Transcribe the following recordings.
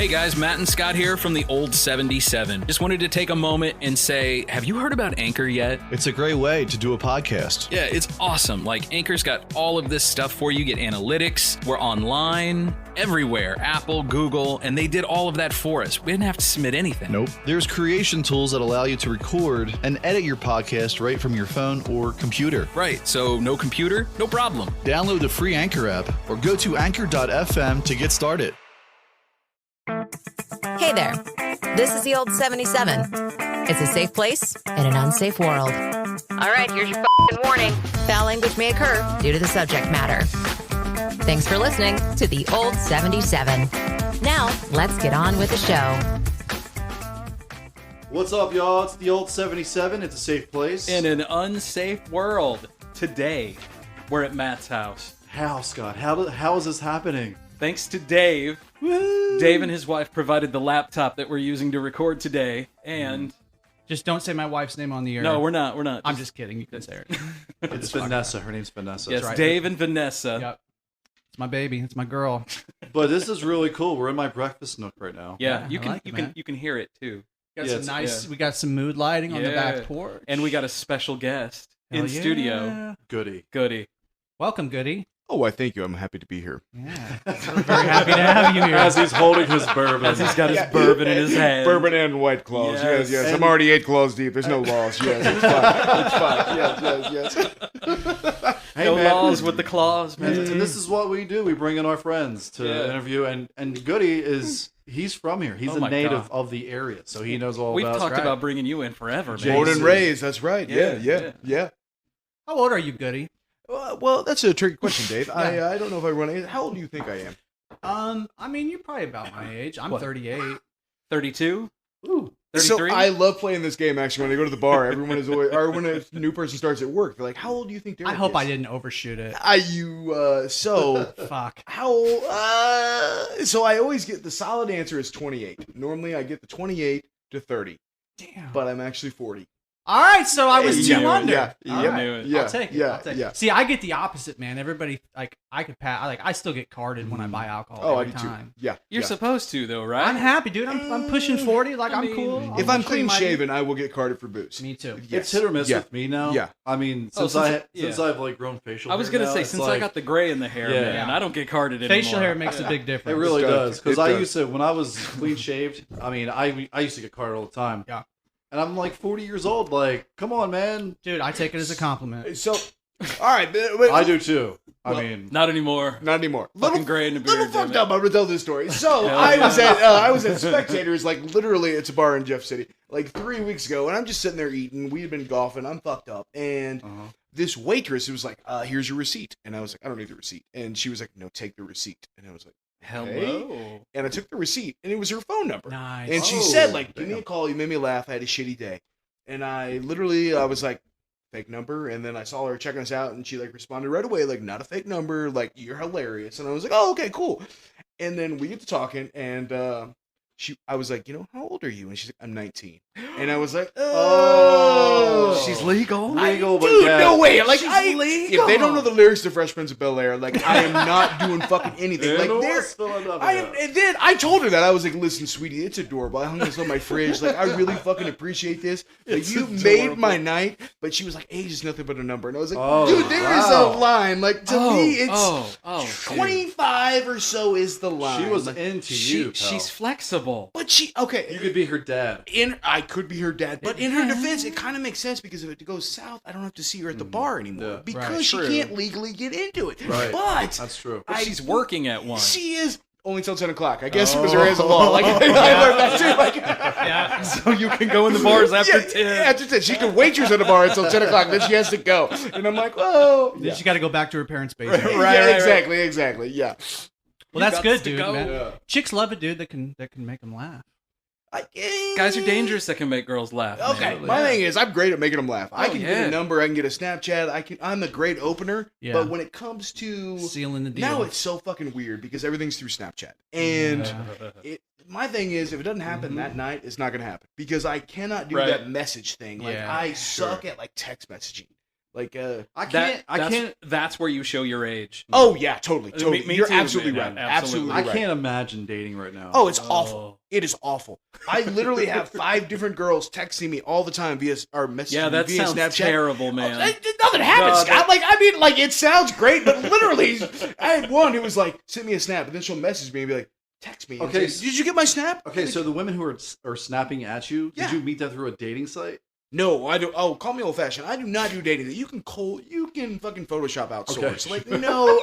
Hey guys, Matt and Scott here from the Old 77. Just wanted to take a moment and say, have you heard about Anchor yet? It's a great way to do a podcast. Yeah, it's awesome. Like, Anchor's got all of this stuff for you. You get analytics. We're online, everywhere. Apple, Google, and they did all of that for us. We didn't have to submit anything. Nope. There's creation tools that allow you to record and edit your podcast right from your phone or computer. Right, so no computer, no problem. Download the free Anchor app or go to anchor.fm to get started. Hey there, this is the Old 77. It's a safe place in an unsafe world. All right, here's your warning. Foul language may occur due to the subject matter. Thanks for listening to the Old 77. Now, let's get on with the show. What's up, y'all? It's the Old 77. It's a safe place. In an unsafe world. Today, we're at Matt's house. How, Scott? How is this happening? Thanks to Dave. Woo! Dave and his wife provided the laptop that we're using to record today, and... Just don't say my wife's name on the air. No, we're not. I'm just kidding. You can say it. It's Vanessa. Her name's Vanessa. Yes, right. Dave and Vanessa. Yep. It's my baby. It's my girl. But this is really cool. We're in my breakfast nook right now. Yeah, you I can like it, you man. can you can hear it too. Got Yeah, some nice. We got some mood lighting on the back porch, And we got a special guest in Hell yeah. studio. Goodie. Goodie. Welcome, Goodie. Oh, why, thank you. I'm happy to be here. Yeah, we're very happy to have you here. As he's holding his bourbon. As he's got his bourbon in his hand. Bourbon and White Claws. Yes. Yes. I'm already 8 claws deep. There's no laws. Yes, it's fine. Yes. Hey, No man. laws with the claws, man. And this is what we do. We bring in our friends to interview. And Goodie he's from here. He's Oh a my native God. of the area. So he knows all We've about talked it. about bringing you in forever, man. Born and raised. That's right. Yeah. Yeah. How old are you, Goodie? Well, that's a tricky question, Dave. I don't know if I run it. How old do you think I am? I mean, you're probably about my age. I'm 38. 32? Ooh. 33? So I love playing this game. Actually, when I go to the bar, everyone is always, or when a new person starts at work, they're like, "How old do you think Derek I hope is?" I didn't overshoot it. So Fuck. how old? So I always get the solid answer is 28. Normally, I get the 28 to 30, Damn. but I'm actually 40. All right, so I was Yeah, two under. yeah, All yeah, right. knew it. Yeah, I'll take it. yeah, I'll take yeah. it. See, I get the opposite, man. Everybody, like, I could pass. I still get carded when I buy alcohol Oh, I every do too. time. Yeah, You're yeah. supposed to, though, right? I'm happy, dude. I'm pushing 40. Like, I I'm mean, cool. If I'm clean shaven, I will get carded for booze. Me too. Yes. It's hit or miss Yeah. with me now. Yeah. I mean, Oh, since I've like grown facial I was hair going to now, say, it's since I like- got the gray in the hair, Yeah. man, I don't get carded anymore. Facial hair makes a big It difference. really It does. does. Because It I does. used to, when I was clean shaved, I mean, I used to get carded all the time. Yeah. And I'm like 40 years old. Like, come on, man. Dude, I take it as a compliment. So, all right, but I do too. Well, I mean, Not anymore. not anymore. Fucking gray in the beard. Little damn fucked it. up. I'm gonna tell this story. So Hell I yeah. was at Spectators, like literally, it's a bar in Jeff City, like 3 weeks ago, and I'm just sitting there eating. We had been golfing. I'm fucked up, and this waitress was like, "Here's your receipt," and I was like, "I don't need the receipt," and she was like, "No, take the receipt," and I was like, Hello. and I took the receipt, and it was her phone number, Nice. and she Oh, said, like, "Give me damn. a call. You made me laugh. I had a shitty day," and I was like, fake number, and then I saw her checking us out, and she like responded right away, like, not a fake number, like, you're hilarious. And I was like, oh, okay, cool. And then we get to talking, and I was like, how old are you? And she's like, I'm 19. And I was like, oh, She's legal? legal, but dude, yeah. no way. Like, She's if legal. they don't know the lyrics to Fresh Prince of Bel-Air, like, I am not doing fucking anything. Like, and then I told her that. I was like, listen, sweetie, it's adorable. I hung this on my fridge. Like, I really fucking appreciate this. Like, you made my night. But she was like, age is nothing but a number. And I was like, Oh, dude, there is wow. a line. Like, to me, it's dude. 25 or so is the line. She was Like, into you, pal. She's flexible. but she, okay. You could be her dad. I could be her dad, but in her defense, it kind of makes sense because if it goes south, I don't have to see her at the bar anymore Yeah. because Right. she True. can't legally get into it. Right. But That's true. She's working at one. she is only till 10 o'clock. I guess it was her as a law. Like, I learned that too. Like, Yeah, so you can go in the bars after 10. After 10, she can waitress at the bar until 10 o'clock. Then she has to go, and I'm like, whoa. Then she got to go back to her parents' basement. Right, exactly. Yeah. Well, that's You good, gots to dude. go. Man. Yeah. Chicks love a dude that can make them laugh. Guys are dangerous that can make girls laugh. Okay, man. my thing is, I'm great at making them laugh. I can get yeah. a number, I can get a Snapchat, I'm a great opener. Yeah. But when it comes to Sealing the deal. now, it's so fucking weird because everything's through Snapchat. And my thing is, if it doesn't happen that night, it's not gonna happen because I cannot do Right. that message thing. Like Yeah, I suck at like text messaging. Like, I can't. That's where you show your age. oh yeah, totally. Me You're too, absolutely man. right. Yeah, Absolutely I right. can't imagine dating right now. Oh, it's awful. It is awful. I literally have 5 different girls texting me all the time via or messaging Yeah, me that via sounds Snapchat. terrible, man. Nothing happens, No, Scott. Like, I mean, like, it sounds great, but literally, I had one who was like, send me a snap, and then she'll message me and be like, text me. And Okay, say, did you get my snap? Okay, so the women who are snapping at you, Yeah. did you meet them through a dating site? No, I do. Oh, call me old fashioned. I do not do dating. You can fucking Photoshop out source. Like, no.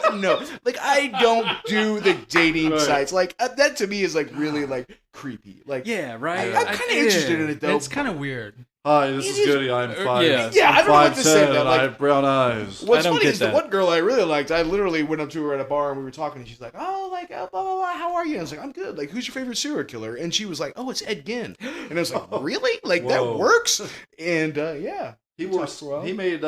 Like, I don't do the dating sites. Like, that to me is like really like creepy. Like, Yeah, right. I'm kind of interested in it though. It's kind of weird. Hi, this is Goodie. I'm 5. yeah, I don't know what to say. Though. I Like, have brown eyes. what's I don't funny get is that. the one girl I really liked. I literally went up to her at a bar and we were talking, and she's like, "Oh, like blah blah blah. How are you?" And I was like, "I'm good. Like, who's your favorite serial killer?" And she was like, "Oh, it's Ed Gein." And I was like, "Really? Like Whoa. that works?" And yeah, He We wore. talked for a while. He made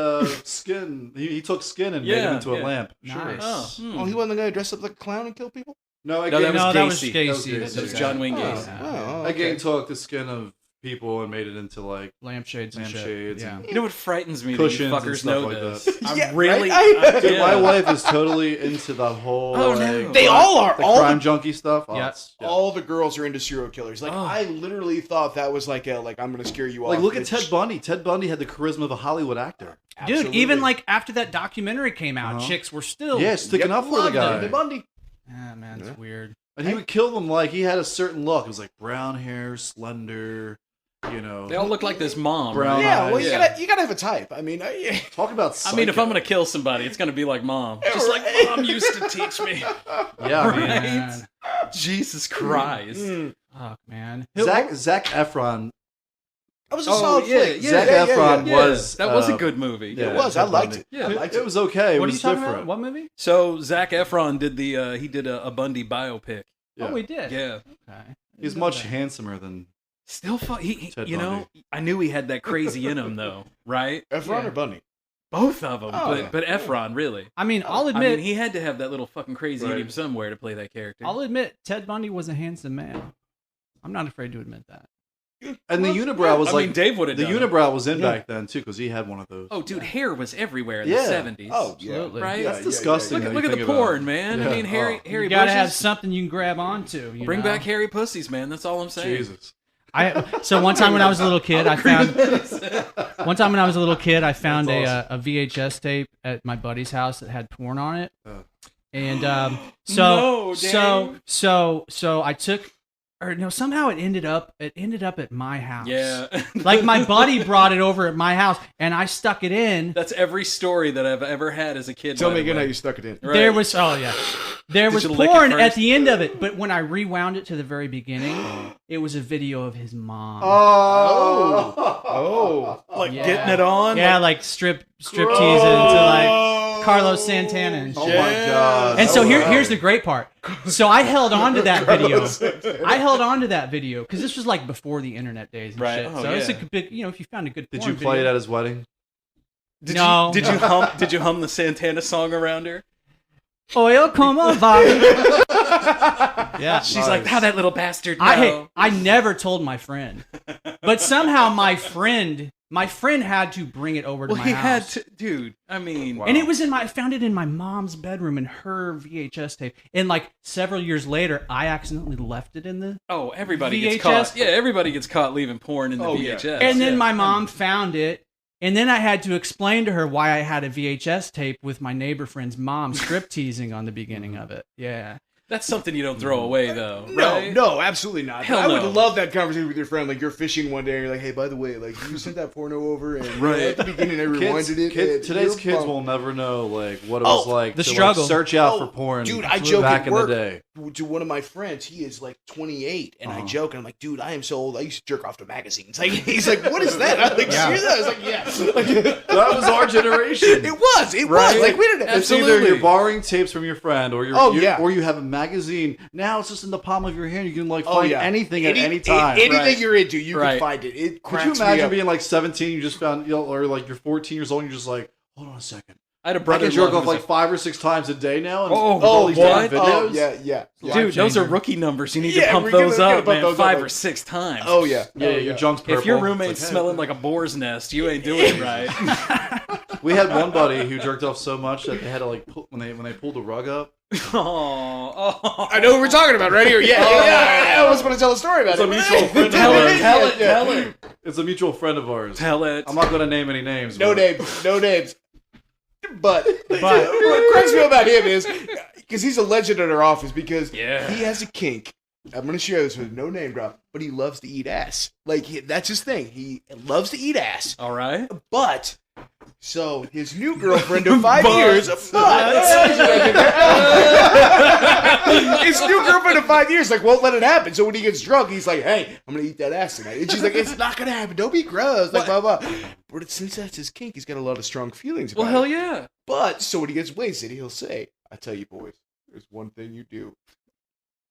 skin. He took skin and made Yeah, him into a yeah. lamp. Nice. Oh, Oh, he wasn't the guy who dressed up like a clown and killed people. No, No, again, that was that was Gacy. Gacy. That was John Wayne Gacy. Oh, again okay. took the skin of people and made it into like Lampshades and shit. lampshades. Yeah. And, You know what frightens me? That you Cushions and fuckers stuff know like this. that. I'm Yeah, really. right? Dude, my yeah. wife is totally into the whole. Oh, no. like, They all are. the All crime the, junkie stuff. Oh, Yeah. it's- all the girls are into serial killers. Like Oh. I literally thought that was like I'm gonna scare you off. Like, look at It's- Ted Bundy. Ted Bundy had the charisma of a Hollywood actor. Dude, Absolutely. even like after that documentary came out, Uh-huh. chicks were still Yeah, sticking up for the loved guy. him. Ted Bundy. Ah, man, it's Yeah. weird. And he would kill them like he had a certain look. It was like brown hair, slender, you know. They all look like this mom. Brown right? Yeah, well, eyes. you gotta have a type. I mean, Talk about. I mean, if psycho. I'm gonna kill somebody, it's gonna be like mom. Just like mom used to teach me. yeah, Right? Man. Jesus Christ. Fuck, man. Zac Efron. that was a Oh, solid yeah, flick. yeah, Zac Efron Yeah, was. that was a good movie. yeah, It was. I Ted liked Bundy. it. Yeah. I liked It was okay. It What are was you talking different. about? What movie? So Zac Efron did he did a Bundy biopic. Yeah. Oh, we did. Yeah. Okay. He's much handsomer than. Still fun. Ted You know, I knew he had that crazy in him though, right? Efron Yeah. or Bundy? Both of them, Oh, yeah. but Efron really. I mean, I'll I admit, mean, he had to have that little fucking crazy in Right. him somewhere to play that character. I'll admit, Ted Bundy was a handsome man. I'm not afraid to admit that. And the unibrow was I like mean, Dave would have the done it. unibrow was in Yeah. back then too because he had one of those. Oh, dude, hair was everywhere in Yeah. the 70s. Oh, yeah. Absolutely. Right? Yeah, That's disgusting. Look when at you the think about porn, it. man. Yeah. I mean, Harry You gotta have Bushes. something you can grab onto. You Bring know? back hairy pussies, man. That's all I'm saying. Jesus. So one time when I was a little kid, I found a VHS tape at my buddy's house that had porn on it, and No, so I took, or no, somehow it ended up at my house. Yeah. Like my buddy brought it over at my house, and I stuck it in. That's every story that I've ever had as a kid. Tell by me the again how way. you stuck it in. Right. There was there was you lick it porn at first? the end of it, but when I rewound it to the very beginning, it was a video of his mom. Oh. like Yeah. getting it on. Yeah, like strip teasing to like Carlos Santana and Oh shit. my god. And so Oh, wow. here's the great part. So I held on to that video. I held on to that video because this was like before the internet days and Right. shit. Oh, So it's a yeah. big, if you found a good Did porn you play video. it at his wedding? Did No. you did you hum the Santana song around her? Oil como va. Yeah. She's like, how that little bastard know? I never told my friend. But somehow my friend had to bring it over to well, my he house. had to, dude. I mean, Wow. And it was I found it in my mom's bedroom in her VHS tape. And like several years later, I accidentally left it in the. oh, everybody VHS? gets caught. Yeah, everybody gets caught leaving porn in the Oh, yeah. VHS. And then yeah. my mom found it. And then I had to explain to her why I had a VHS tape with my neighbor friend's mom strip teasing on the beginning of it. Yeah. That's something you don't throw away, though. No, right? no, absolutely not. Hell I no. would love that conversation with your friend. Like you're fishing one day and you're like, hey, by the way, like you sent that porno over and Right. at the beginning I rewinded it. and Today's your kids mom- will never know like what it was like the to struggle. like, search out Oh, for porn. dude, I joke back at in work. the day. To one of my friends, he is like 28, and I Uh-huh. joke, and I'm like, dude, I am so old. I used to jerk off to magazines. Like, he's like, what is that? I'm like, Yeah. seriously? I was like, yeah. That was our generation. It was. Right? Like, we didn't. It's either Absolutely. you're borrowing tapes from your friend, or or you have a magazine. Now it's just in the palm of your hand. You can like find anything at any time. Anything Right. you're into, you Right. can find it. It Could cracks you me imagine up. being like 17? You just found, or like you're 14 years old, and you're just like, hold on a second. I had a I brother can jerk off like 5 or 6 times a day now. And Oh, all these what? different Oh, videos. yeah. dude, those are changer. rookie numbers. You need Yeah, to pump we're gonna- those we're gonna up, pump man, those up, 5 like- or 6 times. Oh, yeah. Yeah, your junk's purple. If your roommate's It's like, smelling like a boar's nest, you ain't doing it right. We had one buddy who jerked off so much that they had to like when they pulled the rug up. Oh. I know what we're talking about right here. Yeah. I was going to tell a story about It's a mutual friend. Tell it. It's a mutual friend of ours. Tell it. I'm not going to name any names. No names. But what cracks me about him is because he's a legend in our office because he has a kink. I'm going to share this with no name drop, but he loves to eat ass. Like that's his thing. He loves to eat ass. All right. But so his new girlfriend of 5 years. His new girlfriend of 5 years like won't let it happen. So when he gets drunk, he's like, "Hey, I'm gonna eat that ass tonight." And she's like, "It's not gonna happen. Don't be gross." Like blah blah. But since that's his kink, he's got a lot of strong feelings about it. Well, hell yeah. But so when he gets wasted, he'll say, "I tell you, boys, there's one thing you do."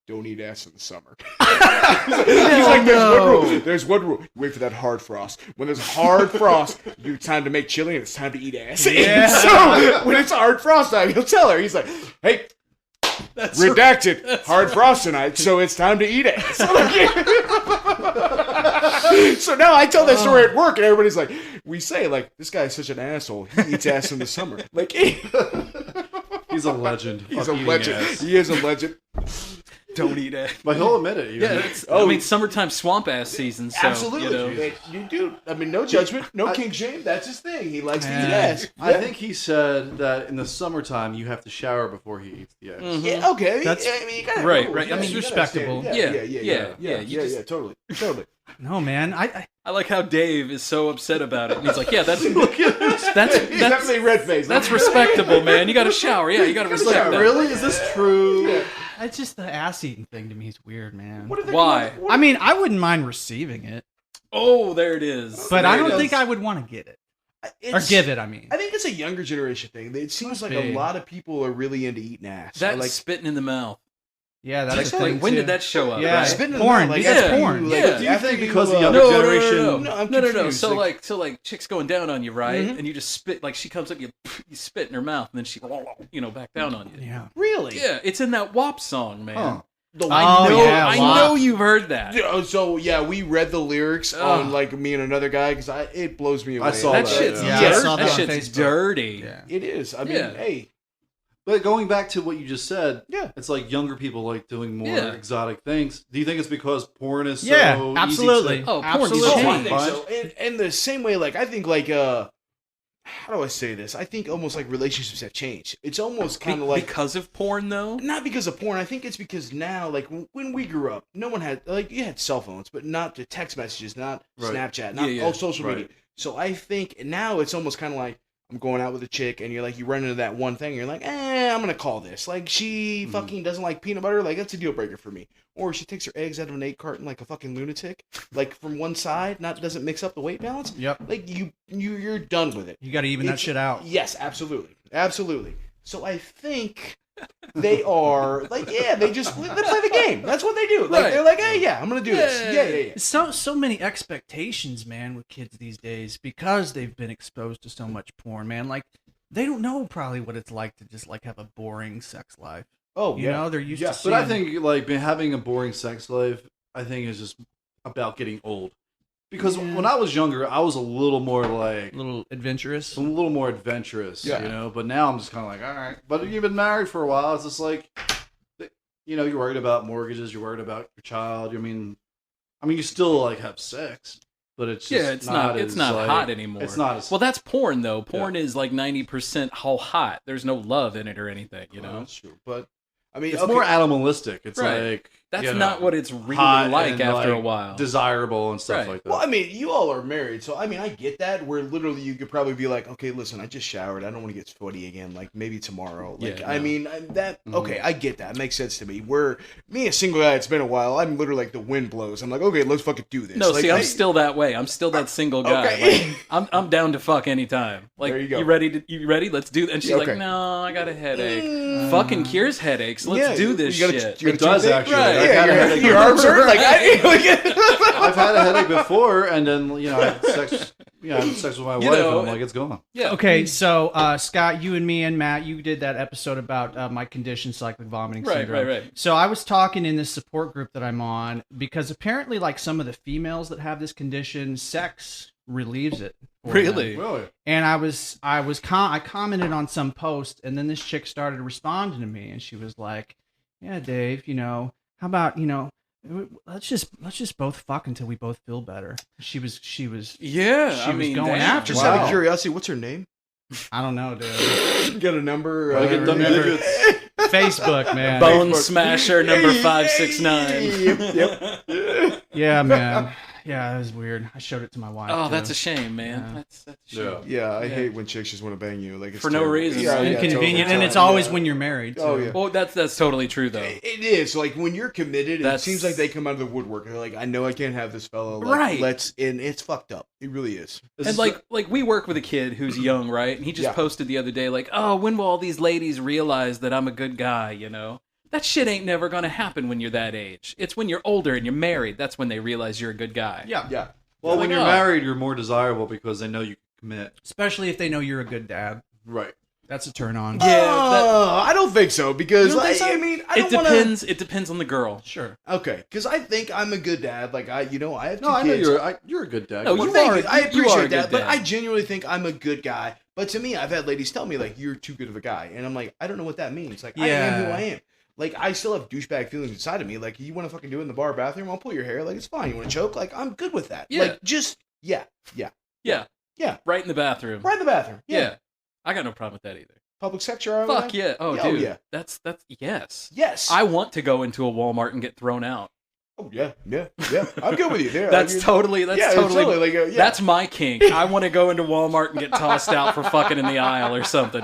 Don't eat ass in the summer. He's like, there's one rule. You wait for that hard frost. When there's hard frost, it's time to make chili and it's time to eat ass. Yeah. So when it's hard frost time, he'll tell her. He's like, hey, redacted, hard frost tonight, so it's time to eat ass. So now I tell that story at work and everybody's like, we say like, this guy's such an asshole. He eats ass in the summer. Like, he's a legend. He's a legend. He is a legend. Don't eat it. But he'll admit it. Yeah, I mean, summertime swamp ass season. So, absolutely. You do. I mean, no judgment, no king shame. That's his thing. He likes to eat ass. I think he said that in the summertime you have to shower before he eats the ass. Mm-hmm. Yeah. Okay. That's I mean, you gotta right. I mean, respectable. Yeah. Totally. No, man. I like how Dave is so upset about it. And he's like, "Yeah, that's he's definitely red face. That's respectable, man. You got to shower. Yeah, you got to respect that." Really? Is this true? Yeah. It's just the ass eating thing to me is weird, man. Why? I mean, I wouldn't mind receiving it, Oh, there it is. but I don't think I would want to get it or give it. I mean, I think it's a younger generation thing. It seems like a lot of people are really into eating ass. That's like spitting in the mouth. yeah, that's the thing When too. did that show up? Yeah, right? spitting in the porn. mouth, like, That's that's porn. Like, Yeah. do you think because the people, younger generation? No, I'm No. confused. So like chicks going down on you, right? And you just spit. Like she comes up, you spit in her mouth, and then she, back down on you. Yeah. really? Yeah, it's in that WAP song, man. Huh. I know you've heard that. So yeah, we read the lyrics on like me and another guy because it blows me away. I saw That that. shit's Yeah, I dirty. saw that That on shit's Facebook. dirty. Yeah. It is. I mean, Yeah. hey, But going back to what you just said, Yeah. it's like younger people like doing more Yeah. exotic things. Do you think it's because porn is so Yeah, absolutely. easy to... Oh, porn Absolutely. is I change. think so. And the same way, like I think, like how do I say this? I think almost like relationships have changed. It's almost kind of like because of porn, though. not because of porn. I think it's because now, like when we grew up, no one had you had cell phones, but not the text messages, not Right. Snapchat, not Yeah. all social Right. media. So I think now it's almost kind of like I'm going out with a chick, and you run into that one thing, and you're like, I'm gonna call this. Like she fucking doesn't like peanut butter, like that's a deal breaker for me. Or she takes her eggs out of an egg carton like a fucking lunatic, like from one side, doesn't mix up the weight balance. Yep. Like you're done with it. You got to even that shit out. Yes, absolutely. So I think they are like, they just play the game. That's what they do. Like Right. they're like, hey, I'm gonna do this. Yeah. So many expectations, man, with kids these days because they've been exposed to so much porn, man. Like they don't know probably what it's like to just like have a boring sex life. Oh, You know, they're used to But seeing... I think like having a boring sex life, I think is just about getting old. Because when I was younger, I was a little more like a little adventurous. a little more adventurous, Yeah. But now I'm just kind of like, all right. But you've been married for a while. It's just like, you're worried about mortgages. You're worried about your child. I mean, you still like have sex, but it's just It's not as, like, hot anymore. It's not as well. That's porn, though. Porn is like 90% how hot. There's no love in it or anything. You know, that's true. But I mean, It's more animalistic. It's Right. like that's not what it's really hot like and, after a like, while. desirable and stuff Right. like that. Well, I mean, you all are married, so I mean, I get that. Where literally you could probably be like, okay, listen, I just showered. I don't want to get sweaty again. Like maybe tomorrow. Like Yeah, I no. mean, okay, I get that. It makes sense to me. Where me, a single guy, it's been a while. I'm literally like the wind blows. I'm like, okay, let's fucking do this. No, like, see, I'm still that way. I'm still that single guy. Okay. Like, I'm down to fuck anytime. Like, There you go. You ready? Let's do that. And she's Okay. like, no, I got a headache. Fucking cures headaches. Let's do this you gotta, shit. You It does think? actually. Right. I've Yeah, had a headache your arms hurt. Like I've had a headache before, and then I had sex. I had sex with my wife, know, and I'm like, it's gone. Yeah. Okay, so Scott, you and me and Matt, you did that episode about my condition, cyclic vomiting syndrome. Right. So I was talking in this support group that I'm on because apparently, like some of the females that have this condition, sex relieves it. for Really? them. Really? And I commented on some post, and then this chick started responding to me, and she was like, "Yeah, Dave, how about let's just both fuck until we both feel better." She was Yeah, She was going damn. after Just Wow. out of curiosity, what's her name? I don't know, dude. Get a number. Gotta get them remember. digits. Facebook, man. Bone Smasher number 569. Yep. Yeah, man. Yeah, it was weird. I showed it to my wife. Oh, too. that's a shame, man. Yeah. That's a shame. Yeah. Yeah, I Yeah. hate when chicks just want to bang you. Like it's For no terrible. reason, Yeah, right? yeah, Inconvenient, totally. and it's always Yeah. when you're married. Oh, too. yeah. Well, that's totally true though. It is like when you're committed. It That's- seems like they come out of the woodwork. They're like, I know I can't have this fellow. Like, Right. and it's fucked up. It really is. And like we work with a kid who's young, right? And he just Yeah. posted the other day, like, "Oh, when will all these ladies realize that I'm a good guy?" That shit ain't never gonna happen when you're that age. It's when you're older and you're married. That's when they realize you're a good guy. Yeah. Yeah. Well, Like, when you're oh. married, you're more desirable because they know you can commit. Especially if they know you're a good dad. Right. That's a turn on. I don't think so because You don't think so? I mean, I It don't want to. depends. It depends on the girl. Sure. Okay, because I think I'm a good dad. Like I have 2 No, I kids. know you're a good dad. No, Well, you thank are- you. I you are a appreciate good that, but dad. I genuinely think I'm a good guy. But to me, I've had ladies tell me like, "You're too good of a guy," and I'm like, I don't know what that means. Like, I am who Yeah. I am. Like, I still have douchebag feelings inside of me. Like, you want to fucking do it in the bar bathroom? I'll pull your hair. Like, it's fine. You want to choke? Like, I'm good with that. Yeah. Like, just yeah. Yeah. Right in the bathroom. Right in the bathroom. Yeah. I got no problem with that either. Public sector. All right Fuck with yeah. Oh, Yeah, oh, dude. yeah. That's yes. Yes. I want to go into a Walmart and get thrown out. Oh yeah. I'm good with you there. That's Like, totally. That's totally. like yeah. That's my kink. I want to go into Walmart and get tossed out for fucking in the aisle or something.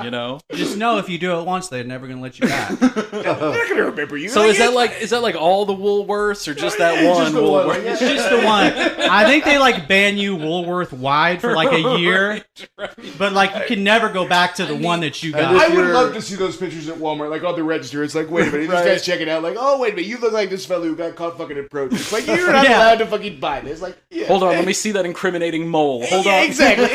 Just know if you do it once, they're never gonna let you back. They're not gonna remember you. So Like, is that like all the Woolworths or just that it's one just the one, Woolworth? like, It's just the one. I think they ban you Woolworth wide for like a year, Right. but like you can never go back to the one that you got. I would you're- love to see those pictures at Walmart, like on the register. It's like, wait a minute, Right. this guy's checking out. Like, oh wait a minute, you look like this fellow who got caught fucking in produce. Like, you're not Yeah. allowed to fucking buy this. Like, yeah. Hold on, let me see that incriminating mole. Hold Yeah, on. exactly.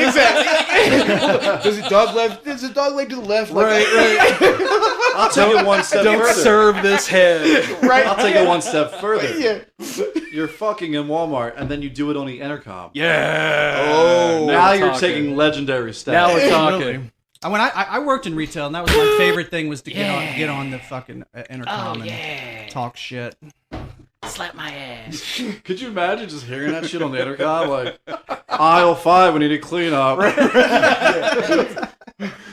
Does the dog left? Does the dog leg to the left? Like, Right. I'll take it one step Don't further. serve this head. right. I'll take it one step further. Yeah. You're fucking in Walmart, and then you do it on the intercom. Yeah. Oh. Now we're you're talking. taking legendary steps. Now we're talking. Really. When I worked in retail, and that was my favorite thing was to get on the fucking intercom and talk shit. Slap my ass. Could you imagine just hearing that shit on the intercom? Like, aisle 5, we need to clean up.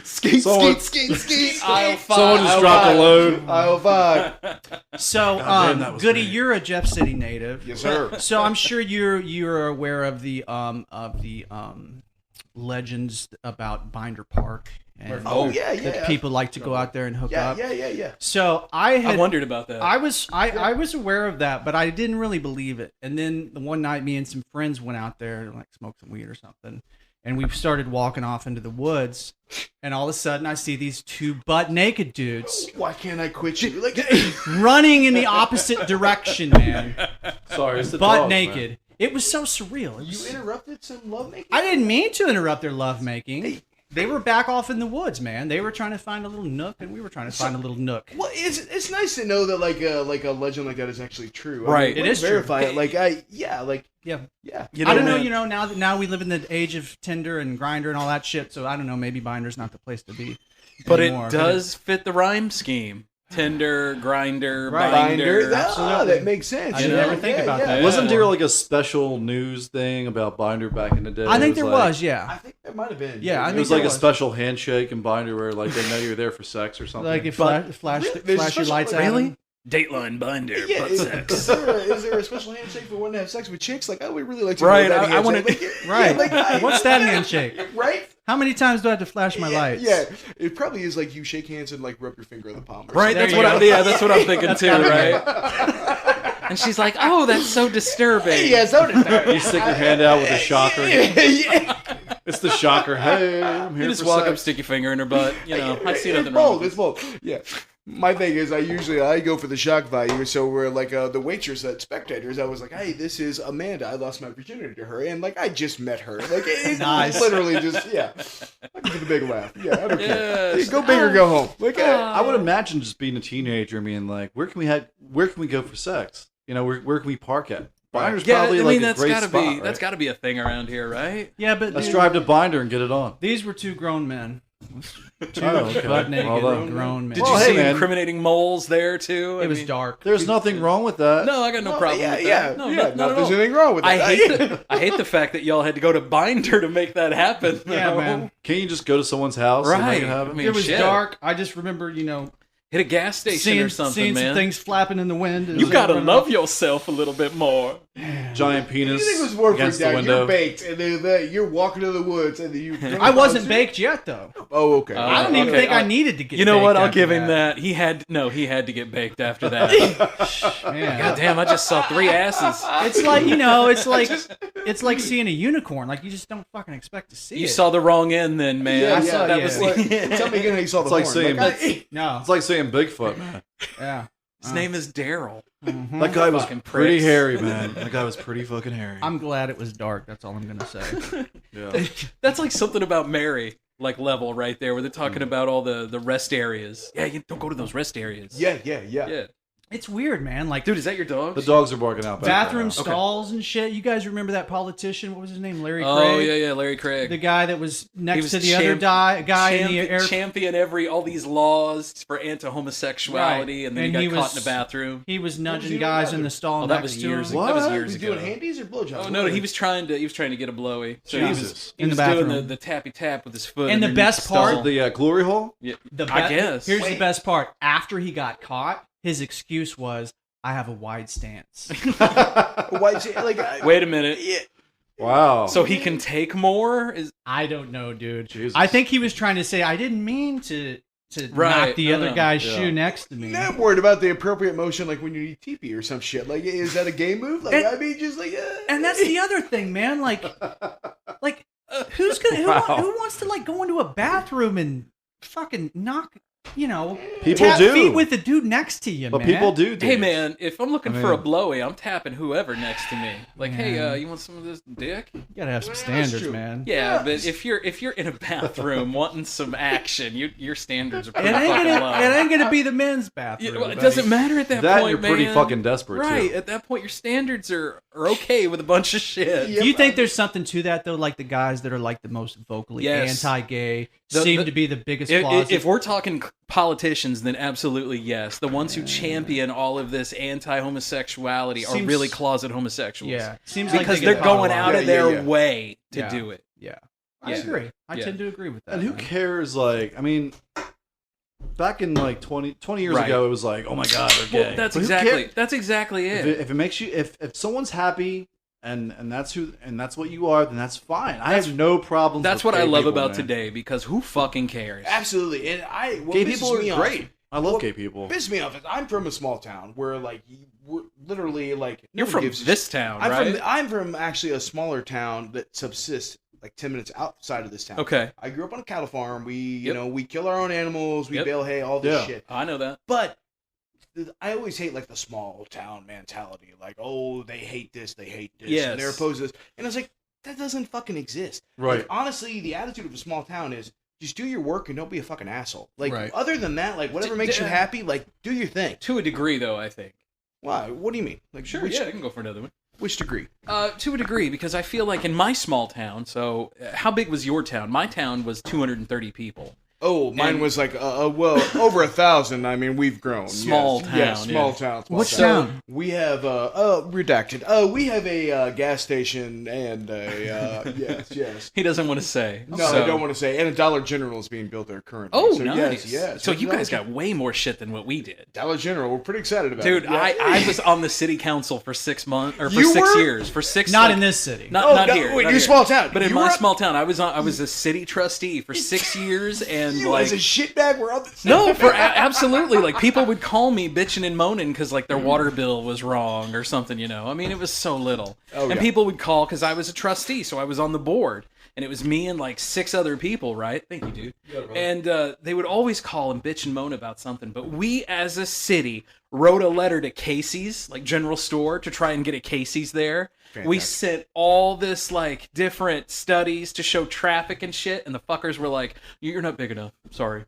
Skeet, Someone- skeet. Aisle 5. Someone just dropped a load. Aisle 5. So, damn, that was Goodie, great. you're a Jeff City native. Yes, sir. So I'm sure you're aware of the legends about Binder Park and Oh, yeah. that people like to go out there and hook Yeah, up. yeah. So I I had wondered about that. I was aware of that, but I didn't really believe it. And then the one night, me and some friends went out there to like smoke some weed or something, and we started walking off into the woods. And all of a sudden, I see these 2 butt naked dudes Why can't I quit you? Like, running in the opposite direction, man, Sorry, it's the butt dogs, man. naked. It was so surreal. It you was- interrupted some lovemaking? I didn't mean to interrupt their lovemaking. They were back off in the woods, man. They were trying to find a little nook, and we were trying to find a little nook. Well, it's nice to know that like a legend like that is actually true. Right. It It is is true. verify it. Like Yeah. You I don't know, man, now we live in the age of Tinder and Grindr and all that shit, so I don't know, maybe Binder's not the place to be. But anymore. it does fit the rhyme scheme. Tinder, grinder, Right. binder. That makes sense. I you never know? think Yeah, about yeah. that. Wasn't there like a special news thing about Binder back in the day? I think It there like, was, I yeah. think there might have been. Yeah, I It think was like there a special handshake in Binder where like they know you're there for sex or something. Like if But- flash There's your special- lights really? out. Dateline binder. Yeah, butt is, sex. is there a special handshake for one to have sex with chicks? Like, I would really like to Right, know that I wanna- handshake. Like, Right. yeah, like, What's that handshake? Right? How many times do I have to flash my lights? Yeah, it probably is like you shake hands and like rub your finger on the palm. Or Right, There that's you what go. that's what I'm thinking too, right? And she's like, "Oh, that's so disturbing." something. Yeah, so does that. you stick your hand out with a shocker. Yeah. It's the shocker. Hey, I'm here You just for walk up, sex. stick your finger in her butt. I see nothing It's wrong bold. with It's bold. Yeah. My thing is, I go for the shock value. So we're like the waitress at Spectators. I was like, hey, this is Amanda. I lost my virginity to her, and like I just met her. Like it Nice. was literally just I give it a big laugh. Yeah, I don't care. Yes. Go big or go home. Like I would imagine just being a teenager, being like, where can we go for sex? You know, where can we park at? Binder's Yeah, probably I like mean a that's great gotta spot, be right? that's gotta be a thing around here, right? Yeah, but Let's dude, drive to Binder and get it on. these were two grown men. Two Oh, okay. butt naked Well done. grown men. Did Well, you hey, see man. incriminating moles there too? It I was mean, dark. There's nothing wrong with that. No, I got no problem with yeah, that. No, yeah, not not at there's all. anything wrong with that. I hate the fact that y'all had to go to Binder to make that happen. Yeah, though. man. Can't you just go to someone's house and make Right. it happen? I mean, It was shit. dark. I just remember, Hit a gas station seeing, or something, seeing man. some things flapping in the wind. as You they gotta were running love off. yourself a little bit more. Giant penis You think it was more against freaked the out? You're window. baked, and then you're walking to the woods, and then you. I wasn't baked yet, though. Oh, okay. I don't even okay. think I needed to get. You know what? baked I'll after give him that. He had to get baked after that. Man. God damn! I just saw 3 asses. It's like it's like seeing a unicorn. Like you just don't fucking expect to see You it. saw the wrong end, then, man. Yeah, I saw- that yeah. was Tell me again how you saw the It's like horn. saying- Like, No. It's like saying Bigfoot, man. Yeah. His name is Daryl. Mhm. That guy was Fucking pretty pricks. hairy, man. That guy was pretty fucking hairy. I'm glad it was dark. That's all I'm gonna say. Yeah. That's like something about Mary, like level right there, where they're talking about all the rest areas. Yeah, you don't go to those rest areas. yeah. Yeah. It's weird, man. Like Dude, is that your dog? The dogs are barking out. back bathroom there now. stalls and shit. You guys remember that politician? What was his name? Larry Craig. Oh yeah, Larry Craig. The guy that was next was to the other guy in the air. champion all these laws for anti-homosexuality, Right. and then And he he got caught was- in the bathroom. He was was he nudging doing guys that? in the stall. Oh, in that back was of the years urinal. ago. That was What? years Was he ago. doing handies or blowjobs? Oh no, he was trying to get a blowy. So Jesus. he In was the doing bathroom. the tappy tap with his foot. And the underneath best part- stall. The glory hole? Yeah, The I guess. Here's the best part. After he got caught, his excuse was, "I have a wide stance." Why? Like, Wait a minute. Yeah. Wow. So he can take more? I don't know, dude. Jesus. I think he was trying to say, "I didn't mean to Right. knock the No, other no. guy's Yeah. shoe next to me." I'm worried about the appropriate motion, like when you need TP or some shit. Like, is that a gay move? Like, And- I mean, just like. And that's the other thing, man. Like who's gonna Wow. who wants to like go into a bathroom and fucking knock, People tap do. feet with the dude next to you, But man. people do. Hey dude. man, if I'm looking I for a mean- blowy, I'm tapping whoever next to me. Like, hey, Man. you want some of this dick? You gotta have some That's standards, true. man. Yeah, but if you're in a bathroom wanting some action, your standards are It pretty ain't fucking gonna, low. it ain't gonna be the men's Yeah, bathroom. well, it buddy. doesn't matter at that, That point, you're pretty man. fucking desperate, right? too. At that point, your standards are okay with a bunch of shit. Yeah. Do you think there's something to that though? Like the guys that are like the most vocally Yes. anti-gay The- seem the- to be the biggest If, closet. if we're talking politicians, then absolutely yes. The ones who champion all of this anti-homosexuality are Seems- like closet homosexuals. yeah, seems like because they they're get caught a going lot. out of Yeah, their yeah. way to Yeah. do it. Yeah, I Yeah. agree. I Yeah. tend to agree with that. And who man. cares? Like, I mean, back in like 20 years Right. ago, it was like, oh my god, they're gay. Well, that's But who exactly cares? that's exactly it. If it makes you, if someone's happy and that's what you are, then that's fine. I have no problems. That's with what I gay love people, about man. today, because who fucking cares? Absolutely. And what Gay pisses people are me off- great. I love what gay people. Pisses me off is I'm from a small town where like we're literally like You're nobody from gives a this town, I'm right? I'm from actually a smaller town that subsists like 10 minutes outside of this town. Okay, I grew up on a cattle farm. We, Yep. we kill our own animals. We Yep. bale hay, all this Yeah. shit. I know that. But I always hate like the small town mentality. Like, oh, they hate this, they hate this, Yes. and they're opposed to this. And I was like, that doesn't fucking exist. Right. Like, honestly, the attitude of a small town is just do your work and don't be a fucking asshole. Like, Right. other than that, like whatever D- makes you d- happy, like do your thing. To a degree, though, I think. Why? What do you mean? Like, Sure, which, yeah, I can go for another one. which degree? To a degree, because I feel like in my small town. So, how big was your town? My town was 230 people. Oh, mine And- was like, well, over 1,000. I mean, we've grown. Small yes. town, Yes, small yeah. town. Small What town. town? We have, redacted. We have a gas station and a, yes. He doesn't want to say. No, So- I don't want to say. And a Dollar General is being built there currently. Oh, so nice. Yes. So you guys got way more shit than what we did. Dollar General. We're pretty excited about Dude, it. Yeah. I was on the city council for 6 months or for You 6 were? years. For 6 Not like- in this city. Not, Oh, not no, here. wait, not your here. small town. But in You my were- small town, I was a city trustee for 6 years, and You like as a shitbag were on the no, absolutely. Like people would call me bitching and moaning because like their water bill was wrong or something. I mean, it was so little, Oh, and yeah. people would call because I was a trustee, so I was on the board, and it was me and like 6 other people, right? Thank you, dude. And they would always call and bitch and moan about something, but we as a city wrote a letter to Casey's, like general store, to try and get a Casey's there. We Fantastic. sent all this like different studies to show traffic and shit, and the fuckers were like, "You're not big enough. Sorry."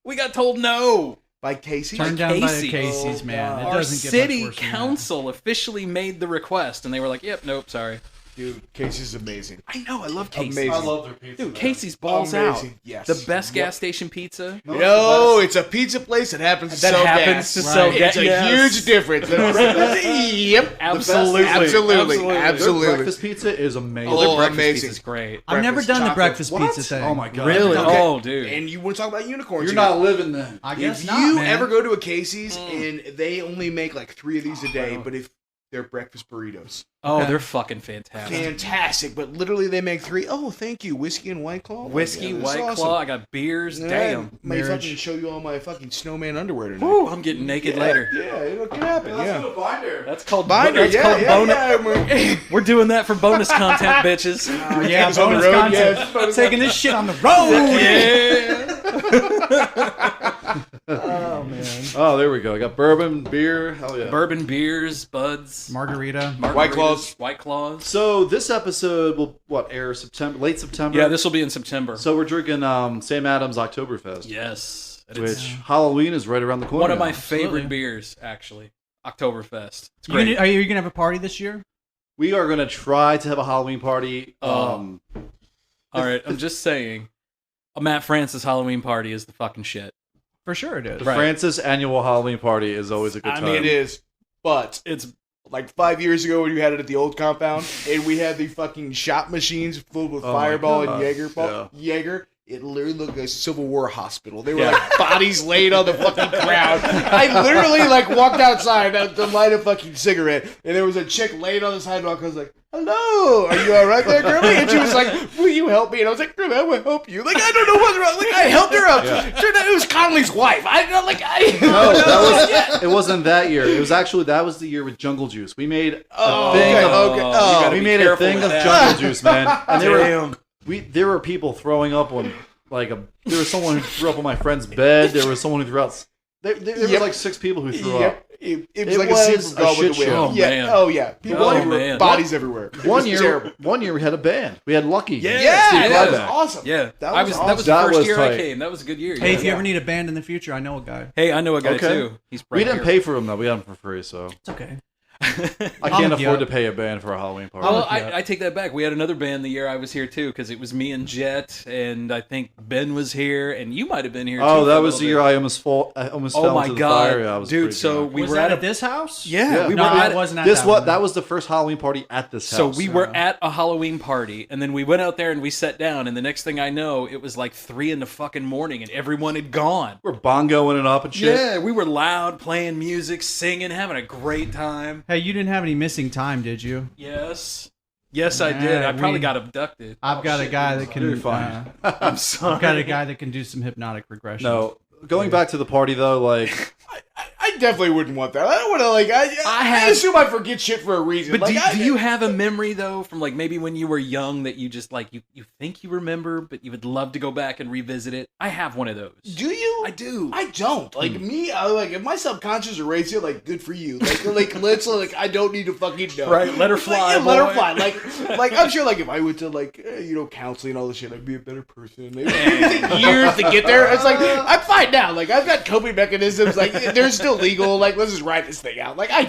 We got told no. By Casey? Turned down by Casey. the Casey's, Oh, man. It God. Our doesn't get city much worse than that. council officially made the request, and they were like, "Yep, nope, sorry." Dude, Casey's amazing. I know, I love Casey's. Amazing. I love their pizza. Dude, man. Casey's balls Amazing. out. Yes. The best Yep. gas station pizza. No, No, it's a pizza place that happens to That sell happens gas. to sell Right. gas. It's a Yes. huge difference. Yep. Absolutely. Absolutely. Their Absolutely. breakfast pizza is amazing. Oh, Their breakfast amazing. pizza's great. I've never Breakfast done the chocolate. breakfast What? pizza thing. Oh my god! Really? Okay. Oh, dude. And you want to talk about unicorns? You're you not got- living then. I guess If not, you man. ever go to a Casey's and they only make like 3 of these a day, but if they're breakfast burritos, Oh, Okay. they're fucking fantastic. fantastic. But literally, they make 3. Oh, thank you, whiskey and White Claw. Whiskey, Yeah, that's White awesome. Claw. I got beers. Yeah, Damn. May Marriage. fucking show you all my fucking snowman underwear tonight. Woo, I'm getting naked later. Yeah, it can happen. That's Yeah. what a binder. That's called Binder, That's yeah, called yeah, bonus. yeah. We're doing that for bonus content, bitches. Yeah, It's on the bonus road, content. yeah, bonus Taking this shit on the road. Yeah. Oh man. Oh, there we go. I got bourbon, beer. Hell yeah. Bourbon, beers, buds, Margarita. White Claws. White Claws. So this episode will air late September. Yeah, this will be in September. So we're drinking Sam Adams Oktoberfest, Yes. And which it's Halloween is right around the corner. one of now. my favorite Absolutely. beers, actually. Oktoberfest. It's You great. gonna, are you gonna have a party this year? We are going to try to have a Halloween party. Oh. All right, I'm just saying, a Matt Francis Halloween party is the fucking shit. For sure it is. The Right. Francis annual Halloween party is always a good I time. mean, it is. But It's like 5 years ago when you had it at the old compound, and we had the fucking shot machines filled with Oh my Fireball and God. Jaeger. It literally looked like a Civil War hospital. They were like bodies laid on the fucking ground. I literally like walked outside to light a fucking cigarette, and there was a chick laying on the sidewalk. I was like, "Hello, are you all right there, girlie?" And she was like, "Will you help me?" And I was like, "Girlie, I will help you." Like I don't know what's wrong. Like I helped her up. Turned out it was Connolly's wife. I don't like I. No, that was, it wasn't that year. It was actually that was the year with Jungle Juice. We made a Oh, thing okay, of okay. you Oh, gotta we be made a careful thing with of that. Jungle Juice, man. And Damn. there were people throwing up on there was someone who threw up on my friend's bed. There was someone who threw out. There was Yep. like 6 people who threw up. Yep. It was It like was a a scene from Gone with shit the Wind. show. Oh, Yeah. man. Oh yeah. People Oh, everywhere. man. Bodies everywhere. It One was terrible. year we had a band. We had Lucky. Yeah. Yeah, Steve that was Ryback. awesome. Yeah, That I was was awesome. that was the That first was year I tight. came. That was a good year. Hey, yeah. if you ever need a band in the future, I know a guy. Hey, I know a guy Okay. too. He's We right didn't here. pay for them though. We had them for free, so It's okay. I I'll can't hook you afford up. to pay a band for a Halloween party. Well, look you up. I take that back. We had another band the year I was here too, because it was me and Jet, and I think Ben was here, and you might have been here. too Oh, for that a was the little year bit. I almost Oh fell my into the god, fire. Yeah, I was dude! pretty So drunk. we was were that at at this house? Yeah, we No, were it at wasn't at this that what one. that was the first Halloween party at this house. So we were at a Halloween party, and then we went out there and we sat down, and the next thing I know, it was like 3 in the fucking morning, and everyone had gone. We're bongoing it up and shit. Yeah, we were loud, playing music, singing, having a great time. Hey, you didn't have any missing time, did you? Yes, I did. Yeah, I probably we- got abducted. I've got a guy that can. You're fine. I'm sorry. I've got a guy that can do some hypnotic regression. No, going back to the party though, like I definitely wouldn't want that. I don't want to like. I assume I forget shit for a reason. But like, do you have a memory though from like maybe when you were young that you just like you think you remember, but you would love to go back and revisit it? I have one of those. Do you? I do. I don't. Like me, like if my subconscious erased it, like good for you. Like let's like I don't need to fucking know. Right, let her fly, Like, yeah, let her boy. fly. Like I'm sure like if I went to like counseling and all this shit, I'd be a better person. Maybe it took years to get there. It's like I'm fine now. Like I've got coping mechanisms. Like they're still legal. Like let's just ride this thing out. Like I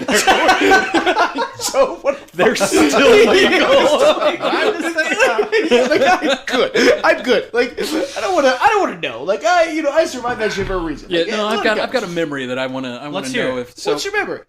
so what? They're still legal. Like, I'm good. I'm good. Like I don't want to know. Like I survived that shit for a reason. Yeah, Like, no, let I've it go. got a memory that I want to Let's hear know it. if so. What's your memory?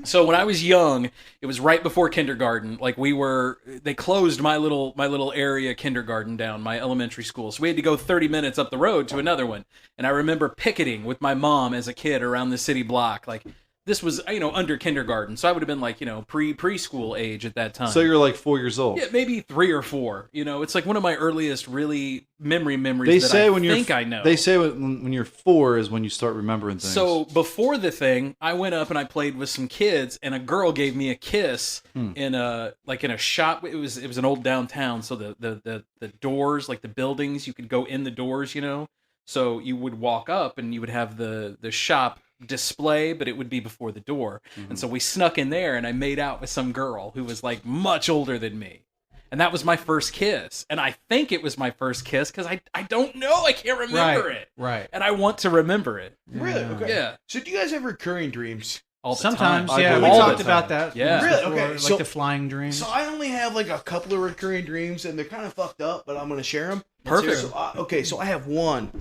So when I was young, it was right before kindergarten. Like they closed my little area kindergarten down, my elementary school. So we had to go 30 minutes up the road to another one. And I remember picketing with my mom as a kid around the city block. Like this was, under kindergarten. So I would have been like, preschool age at that time. so you're like 4 years old. yeah, maybe 3 or 4. It's like one of my earliest really memories They that say I when think you're I know. They say when you're 4 is when you start remembering things. So before the thing, I went up and I played with some kids, and a girl gave me a kiss in a shop. It was an old downtown, so the doors, like the buildings, you could go in the doors, So you would walk up and you would have the shop display, but it would be before the door. And so we snuck in there, and I made out with some girl who was like much older than me. and that was my first kiss. And I think it was my first kiss because I don't know. I can't remember it. Right. And I want to remember it. Really? Okay. Yeah. So do you guys have recurring dreams? All the Sometimes, time. yeah, we All the talked about that. Yeah. Really? before, Okay, like so- the flying dreams. So I only have like a couple of recurring dreams, and they're kind of fucked up, but I'm gonna share them. Perfect. So, okay, so I have one.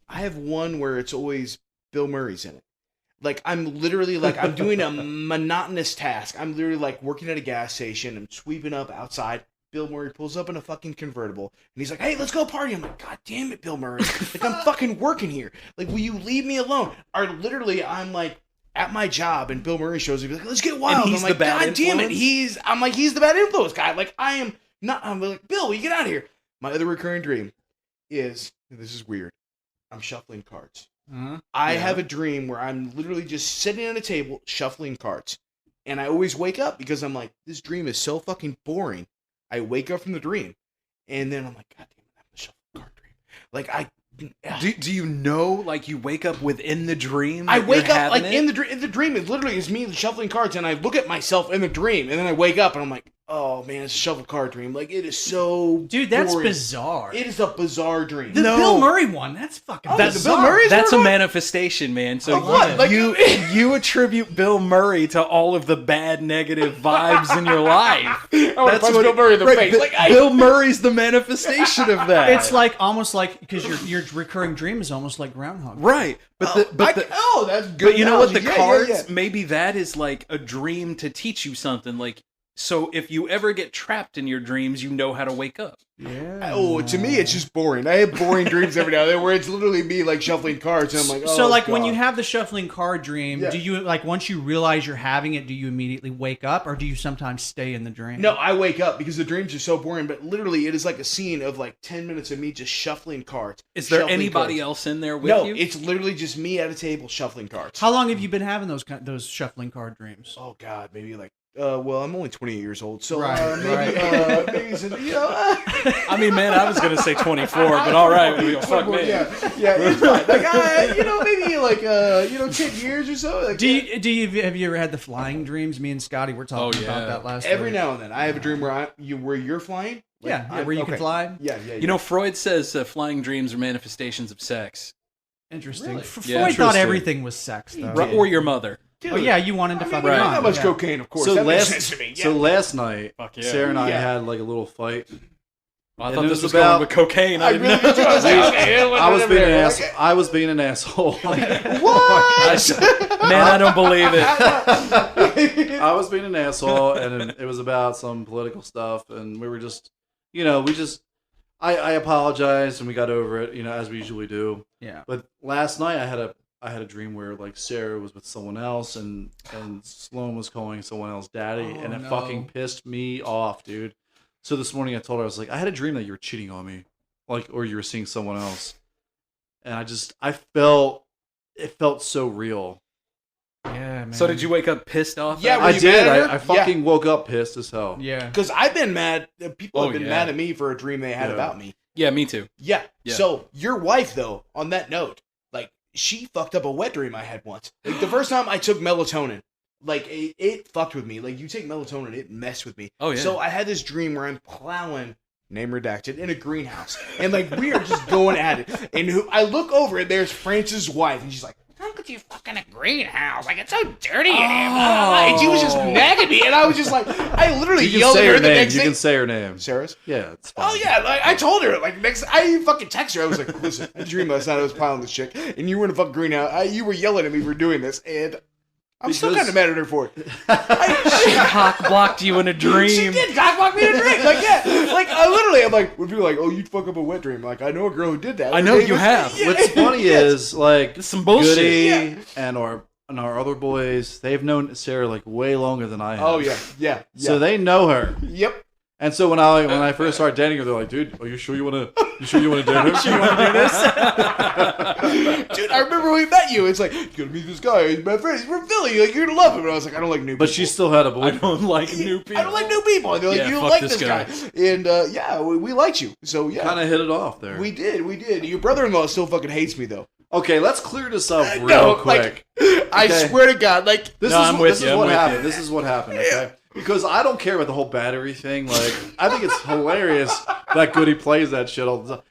I have one where it's always Bill Murray's in it. Like I'm literally like I'm doing a monotonous task. I'm literally like working at a gas station. I'm sweeping up outside. Bill Murray pulls up in a fucking convertible, and he's like, "Hey, let's go party." I'm like, "God damn it, Bill Murray! Like I'm fucking working here. Like, will you leave me alone?" Or literally, I'm like at my job, and Bill Murray shows up. He's like, "Let's get wild." And he's I'm like, the bad "God damn it!" influence? I'm like, he's the bad influence guy. Like I am not. I'm like, "Bill, will you get out of here?" My other recurring dream is, and this is weird. I'm shuffling cards. I have a dream where I'm literally just sitting at a table shuffling cards. And I always wake up because I'm like, this dream is so fucking boring. I wake up from the dream. And then I'm like, God damn it, I'm the shuffle card dream. Like, Do you know, like, you wake up within the dream? I that wake you're up, like, having in it? the dream, it literally is me shuffling cards. And I look at myself in the dream. And then I wake up and I'm like, oh, man, it's a shuffle card dream. Like, it is so Dude, that's boring. bizarre. It is a bizarre dream. The Bill Murray one, that's fucking Oh, bizarre. the Bill Murray's That's a one? manifestation, man. So Of what? Like- you attribute Bill Murray to all of the bad, negative vibes in your life. I want to punch Bill Murray in the face. Like, Bill Murray's the manifestation of that. It's like almost like because your recurring dream is almost like Groundhog. right, but that's good. But you know what? The analogy. Yeah, cards, yeah, yeah. maybe that is like a dream to teach you something. Like, so if you ever get trapped in your dreams, you know how to wake up. Yeah. Oh, to me, it's just boring. I have boring dreams every now and then where it's literally me like shuffling cards, and I'm like, oh, So like when God. you have the shuffling card dream, Yeah. do you like once you realize you're having it, do you immediately wake up or do you sometimes stay in the dream? No, I wake up because the dreams are so boring. But literally, it is like a scene of like 10 minutes of me just shuffling cards. Is there Shuffling anybody cards. else in there with No, you? it's literally just me at a table shuffling cards. How long have you been having those shuffling card dreams? Oh God, maybe like. Well, I'm only 28 years old, so Right, maybe, right. maybe some, you know. I mean, man, I was gonna say 24, but all right, fuck me. Yeah, it's fine. Like, you know, maybe like, 10 years or so. Like, Do you have you ever had the flying dreams? Me and Scotty were talking about that last every week. now and then, I have a dream where you're flying. Like, where you can fly. Yeah. You know, Freud says flying dreams are manifestations of sex. Interesting. Really? Freud Yeah, thought interesting. everything was sex, though. Or your mother. Dude, Oh yeah, you wanted to fuck I mean, your not mom. much yeah. cocaine, of course. So that makes last, sense to me. Yeah. so last night, Fuck yeah. Sarah and I Yeah. had like a little fight. I And thought it this was was about- going with cocaine. I I didn't really know. did. I was like, okay, I was being an there. asshole. I was being an asshole. What? Man, I don't believe it. I was being an asshole, and it was about some political stuff, and we were just, I apologized, and we got over it, as we usually do. Yeah. But last night, I had a dream where like Sarah was with someone else, and Sloan was calling someone else daddy, and it no. fucking pissed me off, dude. So this morning, I told her, I was like, I had a dream that you were cheating on me, or you were seeing someone else, and it felt so real. Yeah, man. So did you wake up pissed off? Yeah, at were I you did. mad at her? I fucking woke up pissed as hell. Yeah. Because I've been mad. People have Oh, been yeah. mad at me for a dream they had Yeah. about me. Yeah, me too. Yeah. Yeah. So your wife, though, on that note, like she fucked up a wet dream I had once. Like the first time I took melatonin, like it fucked with me. Like you take melatonin, it messed with me. Oh, yeah. So I had this dream where I'm plowing, name redacted, in a greenhouse, and like we are just going at it. And I look over and there's Frances' wife, and she's like, "How could you fuck in a greenhouse? Like it's so dirty in here." And she was just nagging me, and I was just like, I literally You can yelled say at her her the name. next You day. can say her name. Sarah's. Yeah, it's fine. Oh yeah, like I told her, like I fucking text her. I was like, "Listen, I dreamed last night I was piling this chick, and you were in a fucking greenhouse. You were yelling at me for doing this, and I'm still Because- kind of mad at her for it." She cock blocked you in a dream. She did cockblock me in a dream. Like yeah, like I literally, I'm like, when people are like, "Oh, you'd fuck up a wet dream," like I know a girl who did that. I know you have. Yeah. What's funny is like This is some bullshit. Goodie Yeah. and our other boys, they've known Sarah like way longer than I have. Oh yeah. So they know her. Yep. And so when I first started dating her, they're like, "Dude, are you sure you wanna date her? You wanna do this?" Dude, I remember when we met you. It's like, "You gotta meet this guy. He's my friend. He's from Philly. Like you're gonna love him." And I was like, "I don't like new people." But she still had a I boyfriend. don't like new people. I don't like new people. And they're like, Yeah, "You fuck like this this guy." guy." And yeah, we liked you. So yeah, Kind of hit it off there. we did. Your brother-in-law still fucking hates me though. Okay, let's clear this up real No, quick. like, I Okay. swear to God, like This No, is I'm what- with this you, is I'm what with happened. you. This is what happened. Okay. because I don't care about the whole battery thing. Like, I think it's hilarious that Goodie plays that shit all the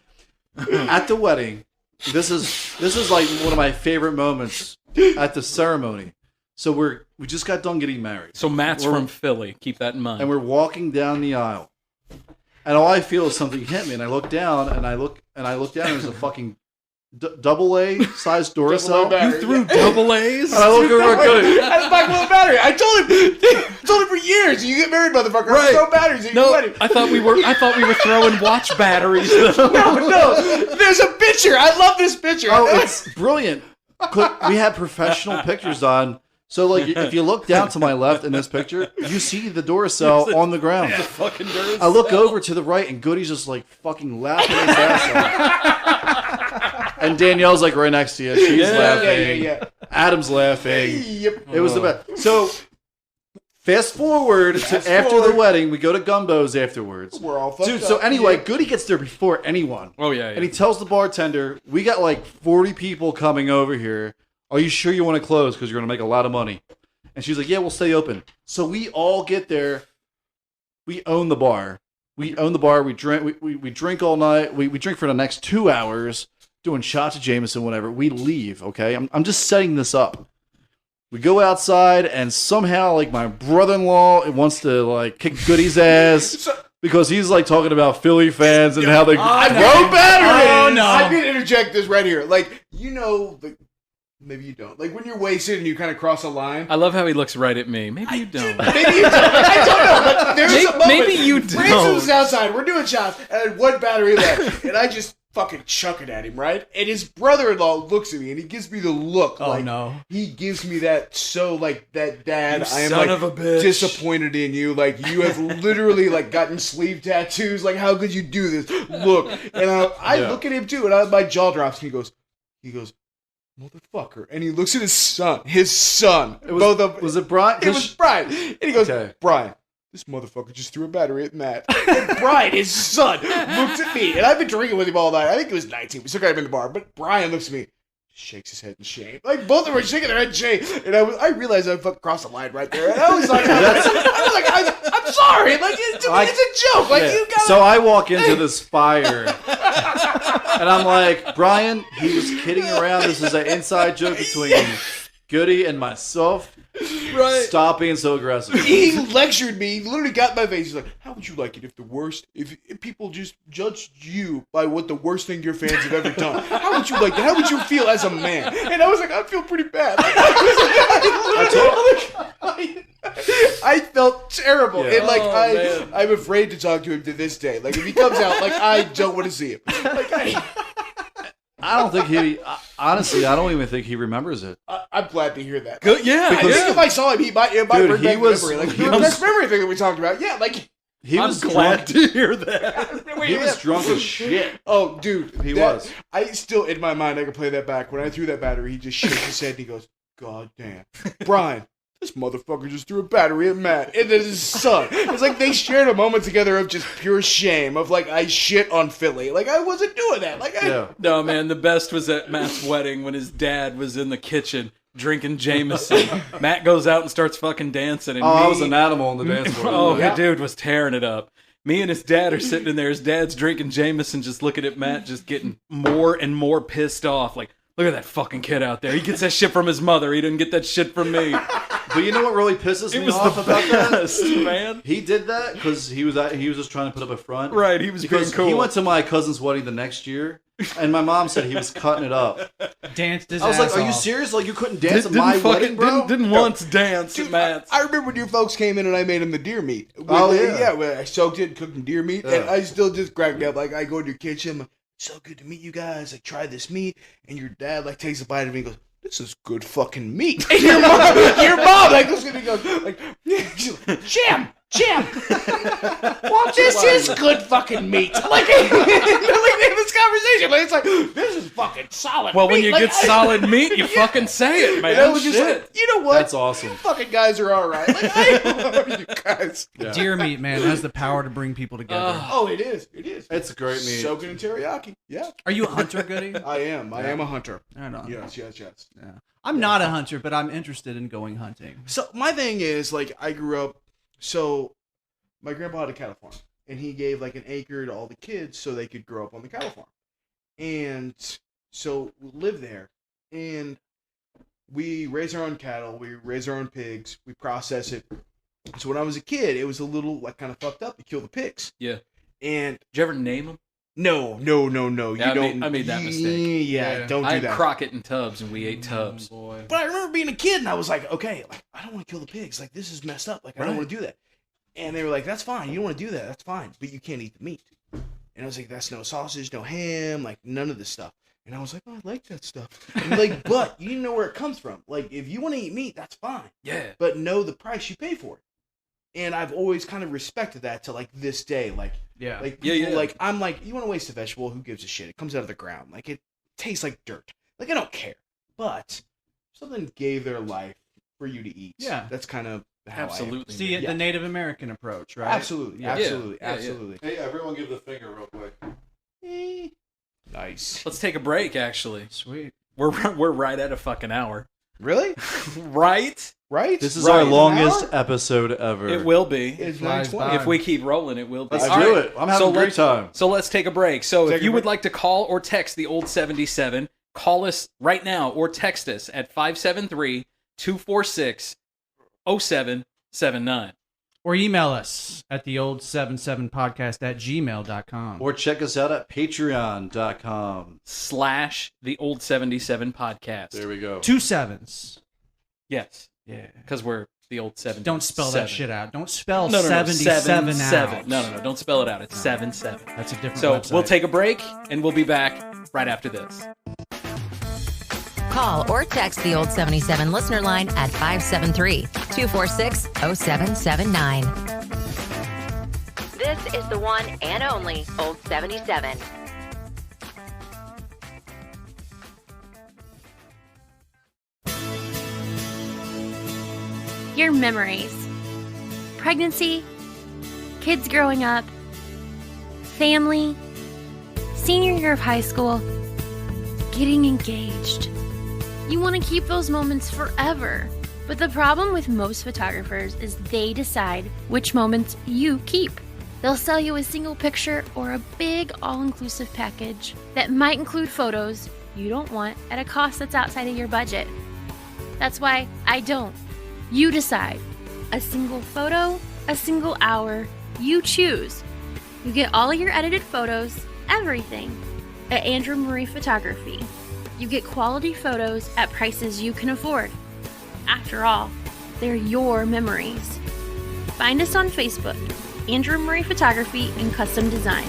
time. At the wedding, this is like one of my favorite moments at the ceremony. So we just got done getting married. So Matt's from Philly. Keep that in mind. And we're walking down the aisle. And all I feel is something hit me, and I look down, and I look down, and there's a fucking double A size Duracell. You threw double A's? And I look over at Goodie. I was back with a battery. I told him for years. You get married, motherfucker. Right. Throw batteries. No, I thought we were throwing watch batteries. No. There's a picture. I love this picture. Oh, it's brilliant. We had professional pictures on. So, like, if you look down to my left in this picture, you see the Duracell on the ground. Fucking Duracell. I look over to the right, and Goodie's just, like, fucking laughing his ass off. And Danielle's, like, right next to you. She's laughing. Yeah. Adam's laughing. Yep. It was the best. So, fast forward to after the wedding. We go to Gumbo's afterwards. We're all fucked Dude, up. so anyway, Goodie gets there before anyone. Oh, yeah. And he tells the bartender, we got, like, 40 people coming over here. Are you sure you want to close? Because you're going to make a lot of money. And she's like, yeah, we'll stay open. So we all get there. We own the bar. We drink. We drink all night. We drink for the next 2 hours, doing shots of Jameson, whatever. We leave, okay? I'm just setting this up. We go outside, and somehow, like, my brother-in-law wants to, like, kick Goodie's ass. Because he's, like, talking about Philly fans and how they throw batteries. Oh, no. I'm going to interject this right here. Like, you know... Maybe you don't. Like, when you're wasted and you kind of cross a line. I love how he looks right at me. Maybe you don't. Maybe you don't. I don't know. But there's a moment. Maybe you don't. Ransom's outside. We're doing shots. And I had one battery left. And I just fucking chuck it at him, right? And his brother-in-law looks at me and he gives me the look. Oh, like, no. He gives me that like, that dad, You I am, son like, of a bitch. disappointed in you. Like, you have literally, like, gotten sleeve tattoos. Like, how could you do this? Look. And I look at him, too. And my jaw drops. And he goes, motherfucker. And he looks at his son. Was it Brian? It was Brian. And he goes, Brian, this motherfucker just threw a battery at Matt. And Brian, his son, looks at me. And I've been drinking with him all night. I think it was 19. We still got him in the bar. But Brian looks at me, shakes his head in shame. Like, both of them are shaking their head in shame. And I realized I fucking crossed the line right there. And I was like, I'm sorry. Like, it's a joke. Like, you got. So I walk into this fire. And I'm like, Brian, he was kidding around. This is an inside joke between Goodie and myself. Right. Stop being so aggressive. He lectured me. He literally got in my face. He's like, how would you like it if people just judged you by what the worst thing your fans have ever done? How would you like that? How would you feel as a man? And I was like, I feel pretty bad. I felt terrible. Yeah. And like, I'm afraid to talk to him to this day. Like, if he comes out, like, I don't want to see him. Like, I don't think honestly, I don't even think he remembers it. I'm glad to hear that. Good, yeah. I think if I saw him, it might bring back memory. Like, he the was- best memory thing that we talked about. Yeah, like, He I'm was glad drunk. to hear that. He was drunk as shit. Oh, dude. He was. I still, in my mind, I can play that back. When I threw that battery, he just shakes his head and he goes, God damn. Brian, this motherfucker just threw a battery at Matt. And then his son. It's like they shared a moment together of just pure shame. Of like, I shit on Philly. Like, I wasn't doing that. Like, No, man, the best was at Matt's wedding when his dad was in the kitchen drinking Jameson. Matt goes out and starts fucking dancing. And I was an animal on the dance floor. Oh, dude was tearing it up. Me and his dad are sitting in there. His dad's drinking Jameson, just looking at Matt, just getting more and more pissed off. Like, look at that fucking kid out there. He gets that shit from his mother. He didn't get that shit from me. But you know what really pisses me was off the about best, that? man. He did that because he was just trying to put up a front. Right, he was because being cool. He went to my cousin's wedding the next year, and my mom said he was cutting it up. Danced his I was ass like, "Are you off. serious? Like you couldn't dance at my wedding, bro?" Didn't once dance at Matt's. I remember when you folks came in and I made him the deer meat. Yeah. I soaked it, cooked him deer meat, Yeah. and I still just cracked me up. Like, I go to your kitchen, so good to meet you guys. Like, try this meat, and your dad like takes a bite of me and goes, "This is good fucking meat." And your mom like looks at me and goes, like, Jim. Well, this is good fucking meat. Like, they have this conversation. Like, it's like, this is fucking solid Well, meat. when you Like, get solid meat, you fucking say it, man. And I was just Shit. like, you know what? That's awesome. You fucking guys are all right. Like, I love you guys. Yeah. Deer meat, man, has the power to bring people together. Oh, it is. It is. It's great meat. So good in teriyaki. Yeah. Are you a hunter, Goodie? I am. I am a hunter. I don't know. Yes. Yeah. I'm not a hunter, but I'm interested in going hunting. So my thing is, like, I grew up So my grandpa had a cattle farm, and he gave like an acre to all the kids so they could grow up on the cattle farm. And so we live there, and we raise our own cattle, we raise our own pigs, we process it. So when I was a kid, it was a little like kind of fucked up to kill the pigs. Yeah. And Did you ever name them? no. Yeah, I made that mistake. Yeah, don't do I had that. Crockett and Tubbs, and we ate Tubbs. Boy. But I remember being a kid, and I was like, okay, like I don't want to kill the pigs. Like this is messed up. Like I don't Right. want to do that. And they were like, that's fine. You don't want to do that. That's fine. But you can't eat the meat. And I was like, that's no sausage, no ham, like none of this stuff. And I was like, oh, I like that stuff. And like, but you need to know where it comes from. Like, if you want to eat meat, that's fine. Yeah. But know the price you pay for it. And I've always kind of respected that to like this day. Like, Yeah. like Yeah, people, yeah. like I'm like, you want to waste a vegetable? Who gives a shit? It comes out of the ground. Like it tastes like dirt. Like I don't care. But something gave their life for you to eat. Yeah. That's kind of how Absolutely. See, Yeah. the Native American approach, I right? am. Absolutely, Yeah. absolutely, Yeah, yeah. absolutely. Hey, everyone, give the finger real quick. Nice. Let's take a break, actually. Sweet. We're right at a fucking hour. Really? Right? Right? This is Right. our An longest hour? episode ever. It will be. It's flies 9:20. by. If we keep rolling, it will be. Let's All do right. it. I'm having a great time. So let's take a break. So Take if a you would break. like to call or text the old 77, call us right now or text us at 573-246-0779. Or email us at theold77podcast@gmail.com. Or check us out at patreon.com. / the old 77 podcast. There we go. 2 7s. Yes, Yeah. because we're the old 77. Don't spell that shit out. Don't spell No, 77 out. 7. No, don't spell it out. It's 7. That's a different So website. we'll take a break, and we'll be back right after this. Call or text the Old 77 listener line at 573-246-0779. This is the one and only Old 77. Your memories. Pregnancy, kids growing up, family, senior year of high school, getting engaged. You want to keep those moments forever. But the problem with most photographers is they decide which moments you keep. They'll sell you a single picture or a big all-inclusive package that might include photos you don't want at a cost that's outside of your budget. That's why I don't. You decide. A single photo, a single hour, you choose. You get all your edited photos, everything, at Andrew Marie Photography. You get quality photos at prices you can afford. After all, they're your memories. Find us on Facebook, Andrew Marie Photography and Custom Design.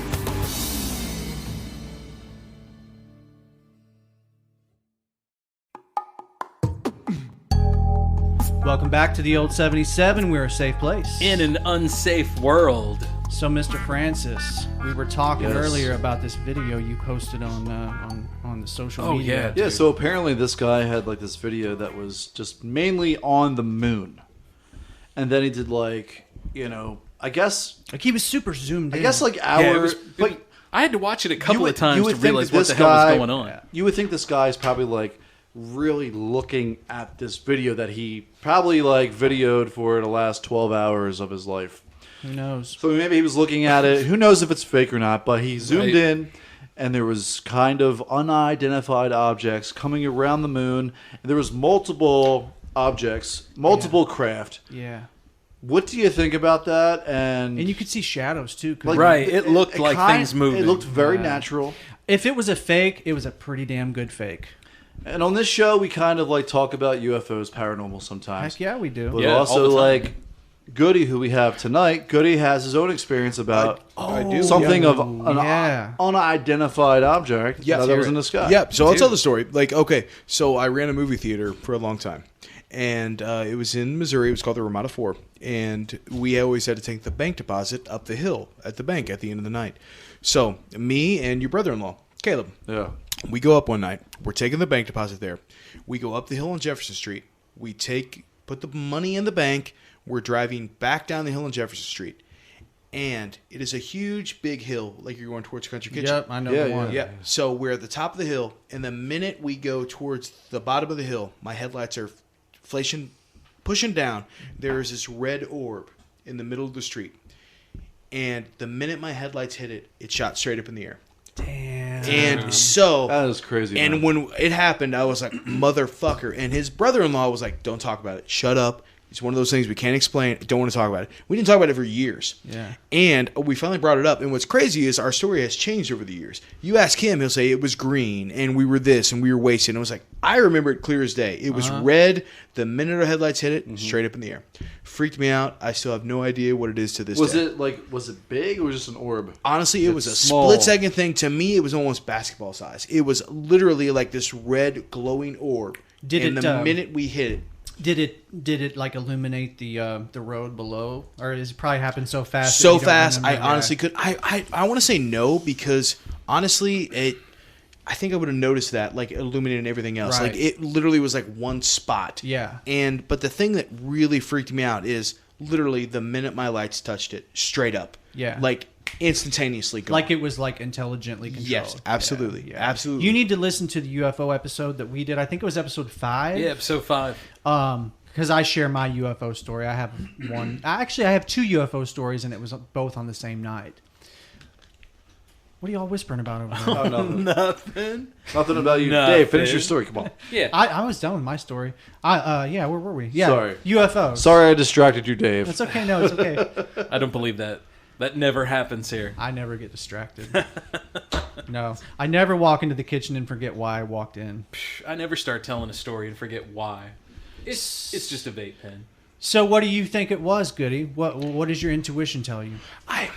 Welcome back to the Old 77. We're a safe place. In an unsafe world. So, Mr. Francis, we were talking Yes. earlier about this video you posted on the social media. Yeah, so apparently this guy had like this video that was just mainly on the moon. And then he did like, you know, I guess Like he was super zoomed in. like Yeah, it our was- but I had to watch it a couple you of times would to think realize that what this the hell guy- was going on. You would think this guy is probably like really looking at this video that he probably like videoed for the last 12 hours of his life. Who knows? So maybe he was looking at it. Who knows if it's fake or not, but he zoomed Right. in and there was kind of unidentified objects coming around the moon. And there was multiple objects, multiple craft. Yeah. What do you think about that? And And you could see shadows too. 'cause like, Right, it looked like things moving. It looked very Yeah. natural. If it was a fake, it was a pretty damn good fake. And on this show, we kind of like talk about UFOs, paranormal sometimes. Heck yeah, we do. But Yeah, all also the time. like Goodie, who we have tonight. Goodie has his own experience about I do. something yeah. of an Yeah. unidentified object Yeah, that was in the sky. Yep. So I'll tell the story. Like, okay, so I ran a movie theater for a long time, and it was in Missouri. It was called the Ramada 4, and we always had to take the bank deposit up the hill at the bank at the end of the night. So me and your brother-in-law, Caleb, Yeah. we go up one night. We're taking the bank deposit there. We go up the hill on Jefferson Street. We put the money in the bank. We're driving back down the hill on Jefferson Street, and it is a huge, big hill, like you're going towards Country Kitchen. Yep, I know Yeah, the one. Yeah. So we're at the top of the hill, and the minute we go towards the bottom of the hill, my headlights are pushing down. There is this red orb in the middle of the street. And the minute my headlights hit it, it shot straight up in the air. Damn. And so... That is crazy. And man. when it happened, I was like, motherfucker. And his brother-in-law was like, don't talk about it. Shut up. It's one of those things we can't explain. Don't want to talk about it. We didn't talk about it for years. Yeah. And we finally brought it up. And what's crazy is our story has changed over the years. You ask him, he'll say it was green and we were this and we were wasted. And it was like, I remember it clear as day. It was red. The minute our headlights hit it, straight up in the air. Freaked me out. I still have no idea what it is to this day. Was it big or was it just an orb? Honestly, it was a small? split-second thing. To me, it was almost basketball size. It was literally like this red glowing orb. And the minute we hit it, did it like illuminate the road below, or does it probably happen so fast? So fast, I honestly could. I want to say no because honestly, I think I would have noticed that, like illuminating everything else. Right. Like it literally was like one spot. Yeah. But the thing that really freaked me out is literally the minute my lights touched it, straight up. Yeah. Like instantaneously gone. Like it was like intelligently controlled. Yes, absolutely. Yeah, yeah. Absolutely. You need to listen to the UFO episode that we did. I think it was episode 5. Yeah, episode 5. Because I share my UFO story. I have one. Actually, I have 2 UFO stories, and it was both on the same night. What are y'all whispering about over there? Oh, nothing. Nothing. About you. Nothing. Dave, finish your story. Come on. Yeah. I was done with my story. Yeah, where were we? Yeah, Sorry. UFO. Sorry I distracted you, Dave. It's okay. No, it's okay. I don't believe that. That never happens here. I never get distracted. No, I never walk into the kitchen and forget why I walked in. I never start telling a story and forget why. It's just a vape pen. So, what do you think it was, Goody? What does your intuition tell you? I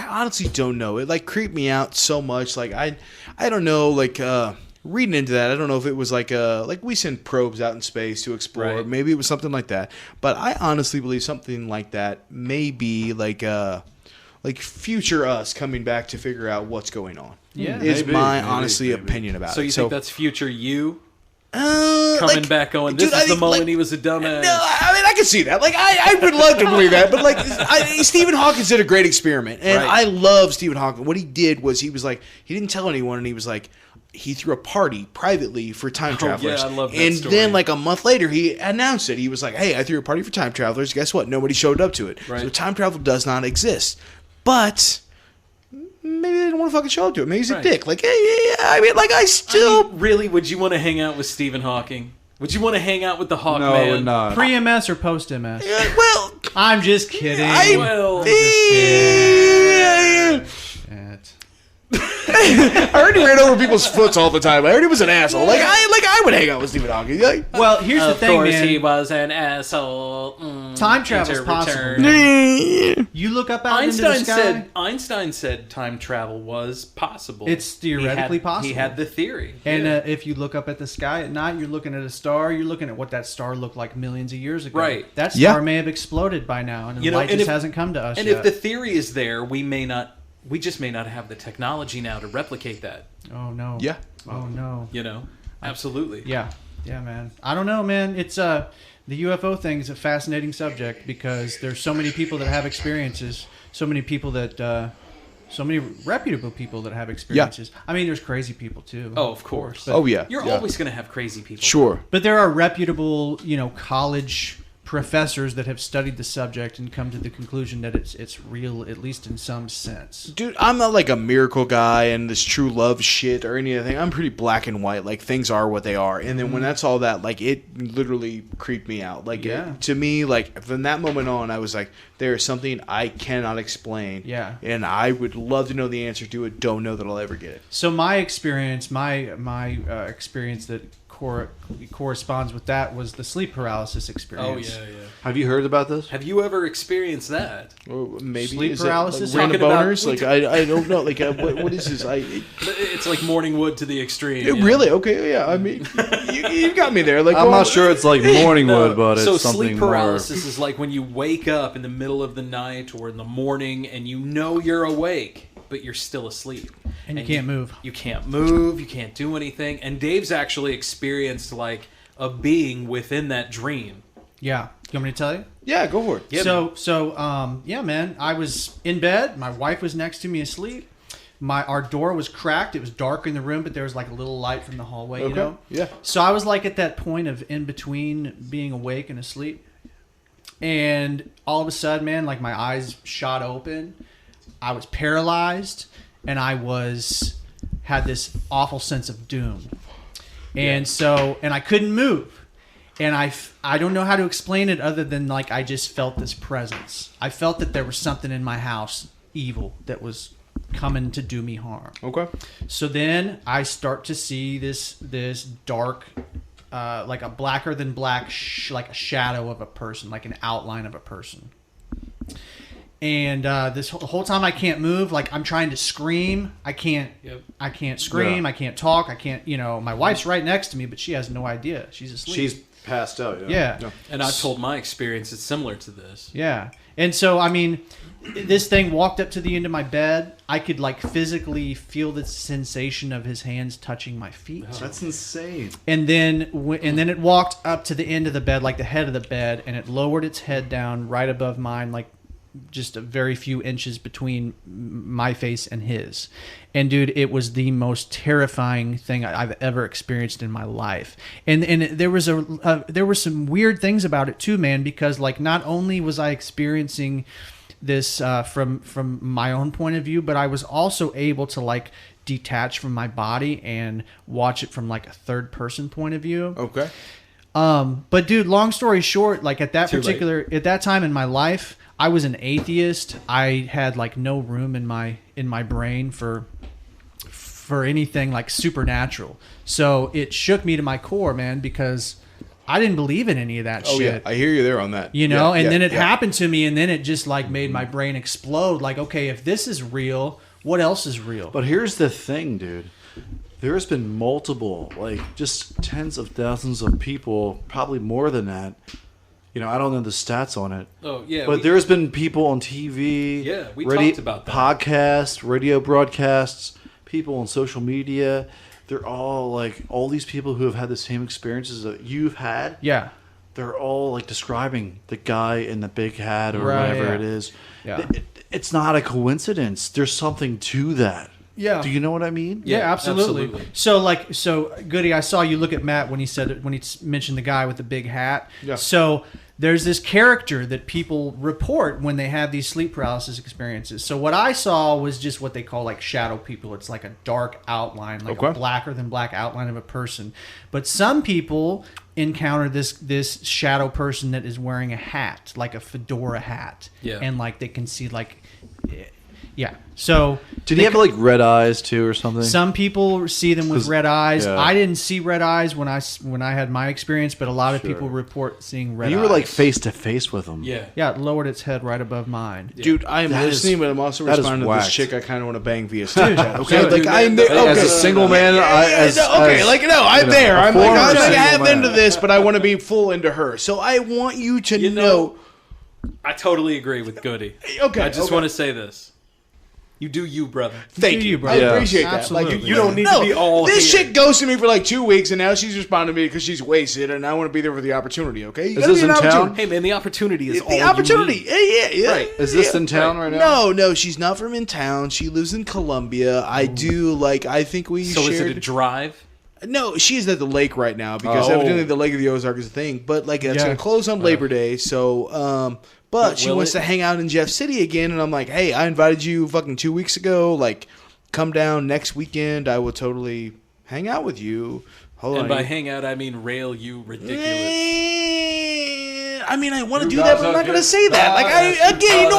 honestly don't know. It like creeped me out so much. Like I don't know. Like reading into that, I don't know if it was like we send probes out in space to explore. Right. Maybe it was something like that. But I honestly believe something like that may be like future us coming back to figure out what's going on. Yeah. is Maybe, my maybe, honestly maybe. opinion about So it. you think that's future you coming coming back going, this is the moment he was a dumbass? No, I mean I can see that. Like I would love to believe that, but like Stephen Hawking did a great experiment, and Right. I love Stephen Hawking. What he did was he was like he didn't tell anyone, and he was like he threw a party privately for time travelers. yeah, I love that and story. then like a month later, he announced it. He was like, "Hey, I threw a party for time travelers. Guess what? Nobody showed up to it. Right. So time travel does not exist." But maybe they didn't want to fucking show up to it. Maybe he's a Right. dick. Like, yeah. I mean, like Really, would you want to hang out with Stephen Hawking? Would you want to hang out with the Hawk No, Man? we're not. Pre-MS or post-MS? well. I'm just kidding. Well, Shit. I already ran over people's foots all the time. I already was an asshole. I would hang out with Stephen Hawking. Like, Well, here's the of thing, course man. he was an asshole. Time travel's Enter possible. return. You look up out into the sky. Einstein said time travel was possible. It's theoretically possible. He had the theory. And Yeah. if you look up at the sky at night, you're looking at a star. You're looking at what that star looked like millions of years ago. Right. That Yeah. star may have exploded by now, and the You know, light and just if- hasn't come to us and yet. if the theory is there, we just may not have the technology now to replicate that. Oh no. yeah. Oh no. You know, absolutely. Yeah. Yeah, man. I don't know, man. It's the UFO thing is a fascinating subject because there's so many people that have experiences, so many people that so many reputable people that have experiences. I mean, there's crazy people too. Oh, of course. Oh yeah. You're yeah. always going to have crazy people. Sure. But there are reputable, college professors that have studied the subject and come to the conclusion that it's real, at least in some sense. Dude, I'm not like a miracle guy and this true love shit or anything. I'm pretty black and white. Like things are what they are. And then when that's all that, like it literally creeped me out. Like to me, like from that moment on, I was like, there is something I cannot explain. Yeah. And I would love to know the answer to it. Don't know that I'll ever get it. So my experience, my experience that corresponds with that was the sleep paralysis Oh, experience. yeah, yeah. Have you heard about this? Have you ever experienced that? Well, maybe Sleep is paralysis? It, like, random Talking about- boners? Like I don't know. Like what is this? It's like morning wood to the extreme. you know? Really? Okay. Yeah. I mean, you got me there. Like I'm not sure it's like morning wood, but it's So something sleep paralysis is like when you wake up in the middle of the night or in the morning and you know you're awake, but you're still asleep. And you can't move. You can't move. You can't do anything. And Dave's actually experienced like a being within that dream. Yeah. You want me to tell you? Yeah. Go for it. Yeah, Yeah, man. I was in bed. My wife was next to me asleep. Our door was cracked. It was dark in the room, but there was like a little light from the hallway, Okay. Yeah. So I was like at that point of in between being awake and asleep. and all of a sudden, man, like my eyes shot open. I was paralyzed, and had this awful sense of doom. And and I couldn't move. And I don't know how to explain it other than like I just felt this presence. I felt that there was something in my house, evil, that was coming to do me harm. Okay. So then I start to see this dark, like a blacker than black, like a shadow of a person, like an outline of a person. And this whole time I can't move. Like I'm trying to scream. I can't. Yep. I can't scream. Yeah. I can't talk. I can't. My wife's right next to me, but she has no idea. She's asleep. She's passed out. Yeah. And I've told my experience. It's similar to this. Yeah. And so I mean, this thing walked up to the end of my bed. I could like physically feel the sensation of his hands touching my feet. Oh, that's insane. And then it walked up to the end of the bed, like the head of the bed, and it lowered its head down right above mine, like just a very few inches between my face and his. And dude, it was the most terrifying thing I've ever experienced in my life. And there was there were some weird things about it too, man, because like not only was I experiencing this from my own point of view, but I was also able to like detach from my body and watch it from like a third person point of view. Okay. But dude, long story short, like at that time in my life, I was an atheist. I had like no room in my brain for anything like supernatural. So it shook me to my core, man, because I didn't believe in any of that shit. Yeah, I hear you there on that. Then it happened to me, and then it just like made my brain explode. Like, okay, if this is real, what else is real? But here's the thing, dude. There's been multiple, like just tens of thousands of people, probably more than that. I don't know the stats on it. Oh, yeah. But there's been people on TV. Yeah, we talked about that. Podcasts, radio broadcasts, people on social media. They're all like, all these people who have had the same experiences that you've had. Yeah. They're all like describing the guy in the big hat or whatever it is. Yeah. It's not a coincidence. There's something to that. Yeah. Do you know what I mean? Yeah, absolutely. So Goodie, I saw you look at Matt when he mentioned the guy with the big hat. Yeah. So there's this character that people report when they have these sleep paralysis experiences. So what I saw was just what they call like shadow people. It's like a dark outline, like a blacker than black outline of a person. But some people encounter this shadow person that is wearing a hat, like a fedora hat. Yeah. And like they can see like... Yeah. So did he have like red eyes too or something? Some people see them with red eyes. Yeah. I didn't see red eyes when I had my experience, but a lot of people report seeing red eyes. You were like face to face with him. Yeah. Yeah, it lowered its head right above mine. Yeah. Dude, I am listening, but I'm also responding to this chick I kind of want to bang via Snapchat. Okay, like I'm there. As a single man, I'm there. I'm half into this, but I want to be full into her. So I want you to know. I totally agree with Goodie. Okay. I just want to say this. You do you, brother. Thank you, brother. I appreciate that. Absolutely. Like, you don't need to be all this here. shit ghosted me for like 2 weeks, and now she's responding to me because she's wasted, and I want to be there for the opportunity. Okay, is this in town? Hey man, the opportunity is all the opportunity. You need. Yeah. Right. Is this in town right now? No, she's not from in town. She lives in Columbia. I do like. I think we. So shared... is it a drive? No, she's at the lake right now because evidently the Lake of the Ozark is a thing. But like, it's gonna close on Labor Day, so But she wants to hang out in Jeff City again, and I'm like, hey, I invited you fucking 2 weeks ago. Like, come down next weekend. I will totally hang out with you. Hold on. And by hang out, I mean rail you ridiculous. I mean, I want to do that, but I'm not going to say that. Like, dude,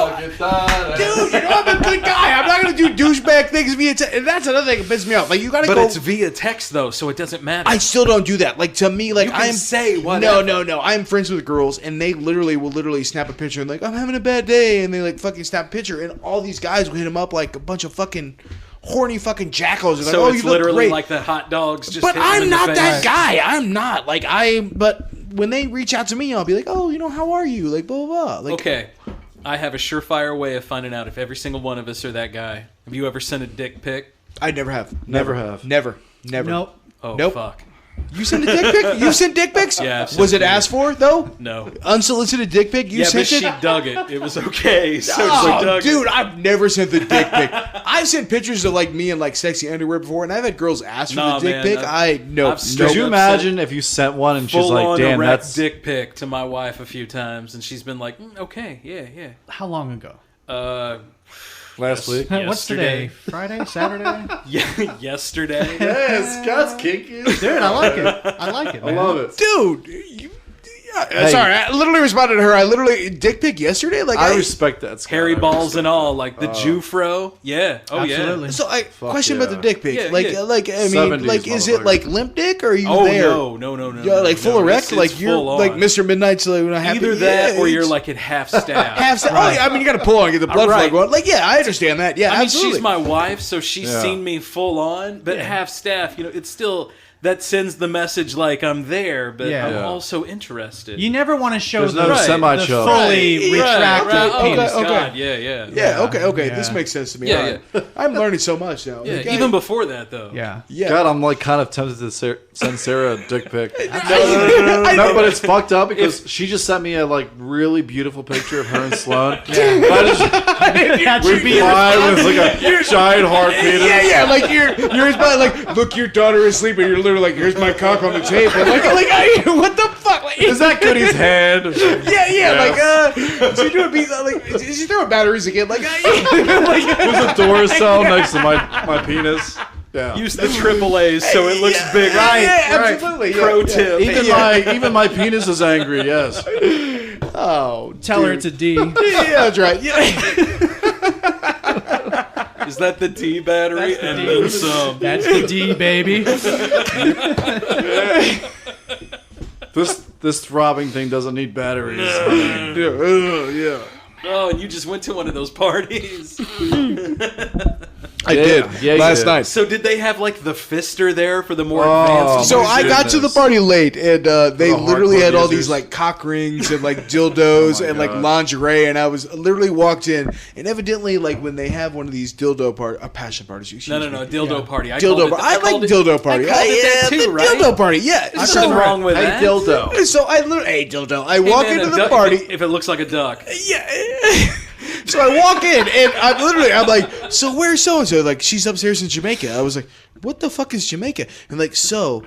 I'm a good guy. I'm not going to do douchebag things via text. And that's another thing that pisses me off. Like, you got to go. But it's via text, though, so it doesn't matter. I still don't do that. Like, to me, like, you can say whatever. No. I'm friends with girls, and they will snap a picture and like, I'm having a bad day, and they like fucking snap a picture, and all these guys will hit them up like a bunch of fucking horny fucking jackals. Like, so it's you look literally great. Like the hot dogs. Just but I'm in not the that face. guy. I'm not like But when they reach out to me, I'll be like, oh, how are you? Like blah blah blah. Like, okay, I have a surefire way of finding out if every single one of us are that guy. Have you ever sent a dick pic? I never have. Never have. Never. Nope. Oh Nope. fuck. You sent a dick pic? You sent dick pics? Yeah, I've sent Was it plenty. asked for though? No. Unsolicited dick pic? You Yeah, but sent she it? dug it. It was okay. So she Oh, dug dude, it. I've never sent the dick pic. I've sent pictures of like me in like sexy underwear before, and I've had girls ask for Nah, the dick man, pic. I've straight Could you up imagine if you sent one and she's full like, on "Damn, erect that's dick pic to my wife a few times, and she's been like, okay, yeah. How long ago? last week." What's today? Yesterday. Friday? Saturday? Yeah, yesterday. Yes, Scott's kinky. Dude, I like it. I like it, I man. love it. Dude, sorry, I literally responded to her. I literally dick pic yesterday. Like I respect that. Scott. Hairy I balls respect and all, like the Jufro. Yeah. Oh, Absolutely. So I question yeah. about the dick pic. Yeah, like, yeah. like I mean, 70s like, is it motherfucker. like limp dick or are you Oh, there? no. Yeah, like full no, erect, it's like you're full on. like Mr. Midnight's like happy. Either that yeah, or you're it's like at half staff. half. Oh, yeah, I mean, you got to pull on and get the blood flow Right. going. Like, yeah, I understand that. Yeah, I mean, absolutely. she's my wife, so she's Yeah. seen me full on, but half staff, it's still, that sends the message like I'm there, but Yeah. I'm Yeah. also interested. You never want to show There's the, no the semi-chub. fully retracted Oh, penis. Okay. God, yeah. Yeah. Okay. Yeah. This makes sense to me. Yeah, All right. I'm learning so much now. Yeah, Like, even before that, though. Yeah. yeah. God, I'm like kind of tempted to send Sarah a dick pic. No, but it's fucked up because she just sent me a like really beautiful picture of her and Sloan. We'd be fine with like a giant hard penis. Yeah. Like you're like, look, your daughter is sleeping. You're literally like, here's my cock on the table. What the fuck? Like, Is that Goodie's hand? Yeah. Like, she doing like, is she throwing batteries again? Like, There's a door cell next to my penis. Yeah. Use the AAAs so it looks bigger. absolutely. Pro tip. Even my penis is angry. Yes. Oh, Tell her it's a D. yeah, that's right. Yeah. Is that the D battery? That's the And D. then some. That's the D, baby. This throbbing thing doesn't need batteries. Yeah. Oh, and you just went to one of those parties. I did Yeah, you last did. night. So did they have like the fister there for the more Oh, advanced? So my I got to the goodness. party late, and they The literally hardcore had all users. these like cock rings and like dildos Oh my and like God. lingerie, and I was literally walked in, and evidently like when they have one of these dildo passion parties, excuse No, me. dildo party. I Dildo called it, party. I like called it- dildo party. I called it that yeah, too, the right? dildo party. Yeah. There's nothing wrong with Hey, that. dildo. So I literally, hey dildo. I Hey, walk man, into a the duck- party. if it looks like a duck. Yeah. So I walk in and I'm like, so where's so and so? Like, she's upstairs in Jamaica. I was like, what the fuck is Jamaica? And like, so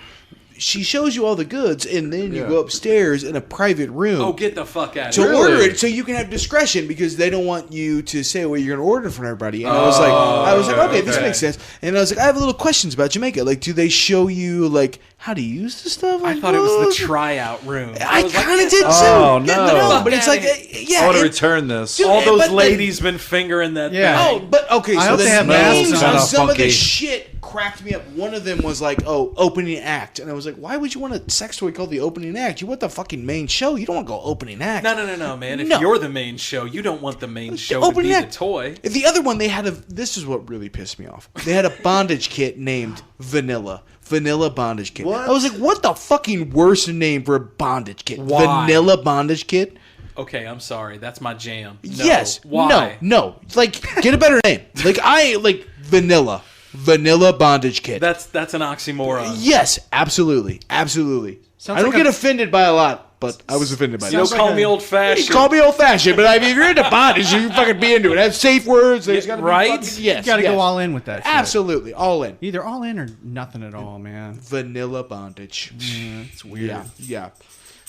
she shows you all the goods, and then you go upstairs in a private room. Oh, get the fuck out of to here. order it, so you can have discretion because they don't want you to say what you're going to order for everybody. And I was like, okay, this makes sense. And I was like, I have little questions about Jamaica. Like, do they show you like how to use the stuff? I Like, thought it was what? the tryout room. I was like, kind of did too. Oh, Yeah, no. but it's like, yeah. I want to it- return this. Dude, all those but then- ladies been fingering that Yeah. thing. Oh, but okay. I So hope the they have names masks on on. some of the Funky. shit cracked me up. One of them was like, "Oh, opening act," and I was like, "Why would you want a sex toy called the opening act? You want the fucking main show. You don't want to go opening act." No, man. If No. you're the main show, you don't want the main show to opening be act. the toy. The other one, they had a. This is what really pissed me off. They had a bondage kit named Vanilla bondage kit. What? I was like, "What the fucking worst name for a bondage kit? Why? Vanilla bondage kit." Okay, I'm sorry. That's my jam. No. Yes. Why? No. Like, get a better name. Like, vanilla bondage kit. That's an oxymoron. Yes, absolutely. Sounds I don't like get a- offended by a lot, but I was offended by You don't that. call me old fashioned. Call me old fashioned, but I mean, if you're into bondage, you can fucking be into it. Have safe words. There's got to be right? fucking- yes, You got to yes. go all in with that shit. Absolutely, all in. Either all in or nothing at all, man. Vanilla bondage. It's weird. Yeah.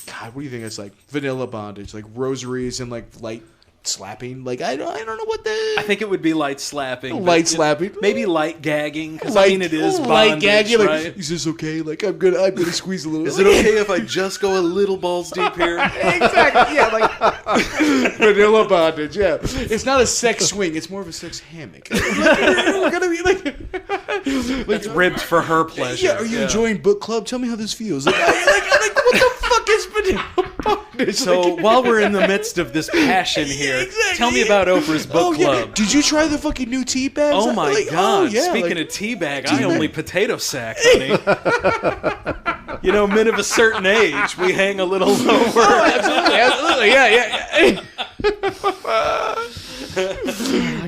God, what do you think it's like? Vanilla bondage, like rosaries and like light slapping. Like I don't know what the I think it would be light slapping. but, Light slapping. Maybe light gagging. Because I mean, it is light bondage, gag. You're right? like, is this okay? Like I'm gonna squeeze a little. Is it okay if I just go a little balls deep here? Exactly. Yeah, like vanilla bondage. Yeah, it's not a sex swing. It's more of a sex hammock. We're gonna be like, It's ribbed for her pleasure. yeah. Are you enjoying book club? Tell me how this feels. Like, what the fuck is vanilla bondage? So Like, while we're in the midst of this passion here, exactly. tell me about Oprah's book yeah. club. Did you try the fucking new tea bags? Oh my Like, God! yeah, Speaking like- of teabag, I only potato sack, honey. Men of a certain age, we hang a little lower. absolutely, yeah.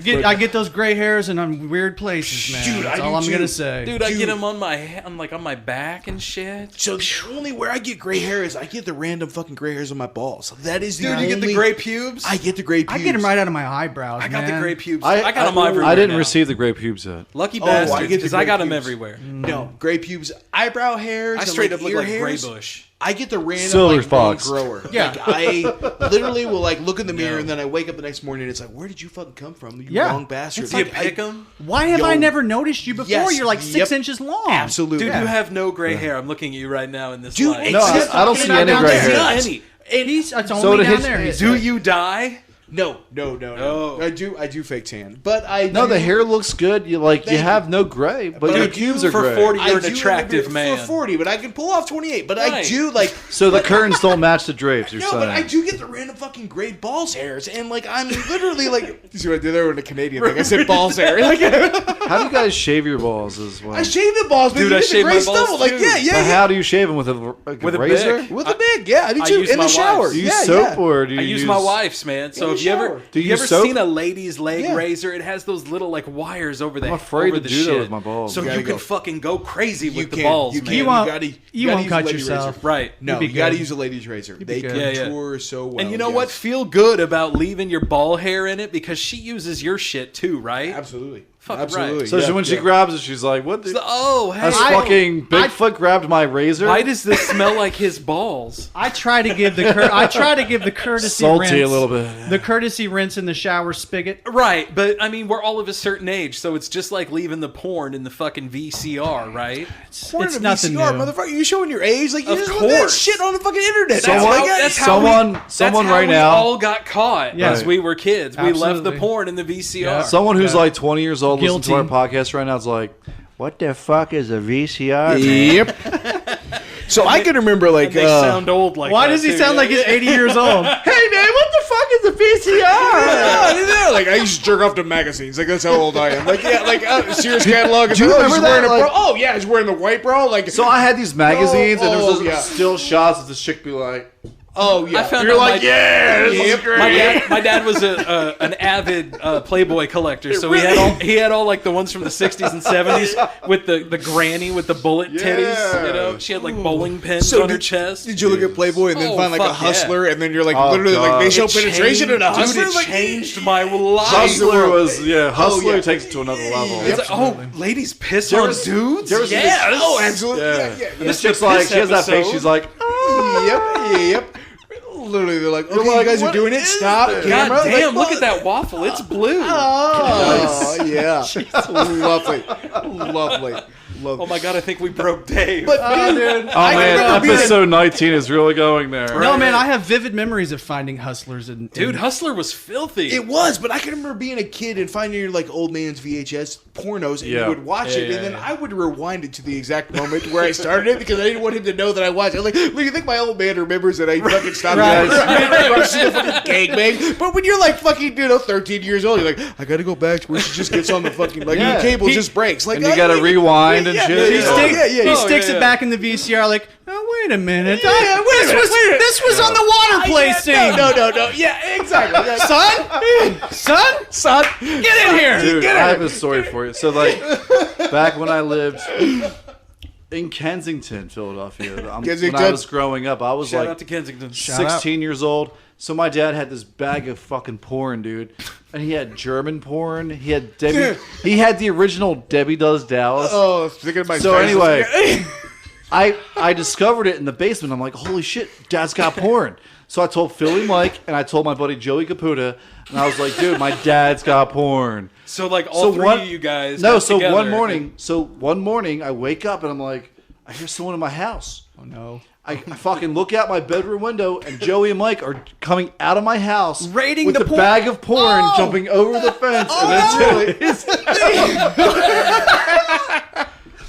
I get those gray hairs and I'm weird places, man. Dude, That's I all do I'm too. gonna say. Dude, I get them on my back and shit. So the only where I get gray hair is I get the random fucking gray hairs on my balls. That is the Dude, only... you get the gray pubes? I get the gray pubes. I get them right out of my eyebrows. I got the man. gray pubes. I got them everywhere. I didn't now. receive the gray pubes yet. Lucky Oh, I bastards, get the because I gray got them pubes. everywhere. No, gray pubes, eyebrow hairs. I and, straight like, up look ear like hairs. Gray Bush. I get the random Silver like fox. bone grower. Yeah. Like, I literally will like look in the mirror and then I wake up the next morning and it's like, where did you fucking come from? You Yeah. wrong bastard. It's Do you like, pick them? Why have Yo. I never noticed you before? Yes. You're like 6 Yep. inches long. Absolutely. Dude, you have no gray hair. I'm looking at you right now in this Dude, light. No, I don't see any gray hair. Any. It's So only to down hit- there. He Do said. you die? No. Oh. I do fake tan, but I No, do, the hair looks good. You like you Thank have no gray, but But your I pubes do are for gray. 40 I You're an do attractive for man. 40, but I can pull off 28. But I Right. do like. So the curtains don't match the drapes. You're No, saying? but I do get the random fucking gray balls hairs, and like I'm literally like. You see what I did there with a Canadian thing? I said balls hair. Like, How do you guys shave your balls as well? I shave the balls, but Dude, you I get the shave gray my balls stubble. Like, too. yeah. But how do you shave them with a With a razor? Bic. With a big, yeah, I do I too. use In my the shower. wife's. Do you use yeah, soap yeah. or do you I use my wife's, man. So In if the you ever shower. Do you you ever use soap? seen a lady's leg Yeah. razor, it has those little like wires over the I'm afraid over to the do that shit. with my balls. So You you gotta can go. fucking go crazy You with the can. balls, You man. can. You won't- gotta you gotta won't use cut a lady yourself. razor. Right. No, You'd be you gotta good. use a lady's razor. be They good. can Yeah, yeah. tour so well. And you know yes. what? Feel good about leaving your ball hair in it because she uses your shit too, right? Absolutely. Fucking Absolutely. right. So Yeah, when she yeah. grabs it, she's like, "What? The, Oh, hey. has fucking Bigfoot grabbed my razor?" Why does this smell like his balls? I try to give the courtesy Salty rinse, a little bit. the courtesy rinse in the shower spigot. Right, but I mean, we're all of a certain age, so it's just like leaving the porn in the fucking VCR, right? Porn It's in a nothing VCR, new. motherfucker. You showing your age? Like you Of just look that course. shit on the fucking internet. That's how someone we right now- all got caught Yeah. as we were kids. We left the Absolutely. porn in the VCR. Yeah. Someone who's Yeah. like 20 years old listening to our Guilty. podcast right now is like, "What the fuck is a VCR?" man?" Yep. So I can remember like And they sound old like Why that, does he too, sound yeah. like he's 80 years old? hey man, what the fuck is a VCR? Yeah, like I used to jerk off to magazines. Like that's how old I am. Like yeah, like Sears catalog. Do you he's remember wearing that, a bro. like- Oh yeah, he's wearing the white bro. Like So I had these magazines, and there was Oh, yeah. still shots of this chick be like, oh yeah. I found You're out like "Yeah, this is Yep. great." my dad was an avid Playboy collector, so he had all like the ones from the 60s and 70s with the granny with the bullet titties. You know, she had like bowling pins So on her did- chest. Did you look at Playboy and then Oh, find like a fuck yeah. hustler, and then you're like Oh, literally like God. they show It penetration in a changed- hustler? Dude, it Like, changed my life. Hustler was Hustler yeah. takes it to another level. It's like, oh, ladies piss There on was- dudes? there was this- Yes. oh, absolutely. Yeah. Yeah, yeah. This chick's like, she has that face. She's like, Yep. Literally, they're like, okay, like, you guys are what doing it. is Stop. this? God Camera. damn, Like, look at that waffle. It's blue. Oh, yeah. Lovely. Lovely. Oh my God, I think we broke Dave. But dude, "Oh man, episode 19 is really going there." No, man, I have vivid memories of finding hustlers and Dude, Hustler was filthy. it was, but I can remember being a kid and finding your like old man's VHS pornos, and Yeah. you would watch Yeah, it, yeah, and then yeah. I would rewind it to the exact moment where I started it because I didn't want him to know that I watched it. I was like, look, you think my old man remembers that I fucking stopped Right. watching the fucking gangbang? But when you're like fucking, 13 years old, you're like, I gotta go back to where she just gets on the fucking like Yeah. the cable just breaks. Like And you gotta rewind and yeah, shit. He, Yeah, stick- yeah, yeah. he Oh, sticks yeah. it back in the VCR like, oh, wait a minute. Yeah, yeah, wait a minute. This was on the water play scene. No. Yeah, exactly. Yeah. Son, get in here. Dude, I have a story for you. So, like, back when I lived in Kensington, Philadelphia, when I Kensington. was growing up, I was Shout like out to Kensington. 16 years old. So my dad had this bag of fucking porn, dude, and he had German porn. He had he had the original Debbie Does Dallas. Oh, thinking of my So face. anyway, I discovered it in the basement. I'm like, holy shit, Dad's got porn. So I told Philly Mike and I told my buddy Joey Caputa, and I was like, dude, my dad's got porn. So like all three of you guys. No, got so together one morning I wake up and I'm like, I hear someone in my house. Oh, no. I fucking look out my bedroom window and Joey and Mike are coming out of my house Raiding with the the porn- bag of porn, Oh! jumping over the fence, and then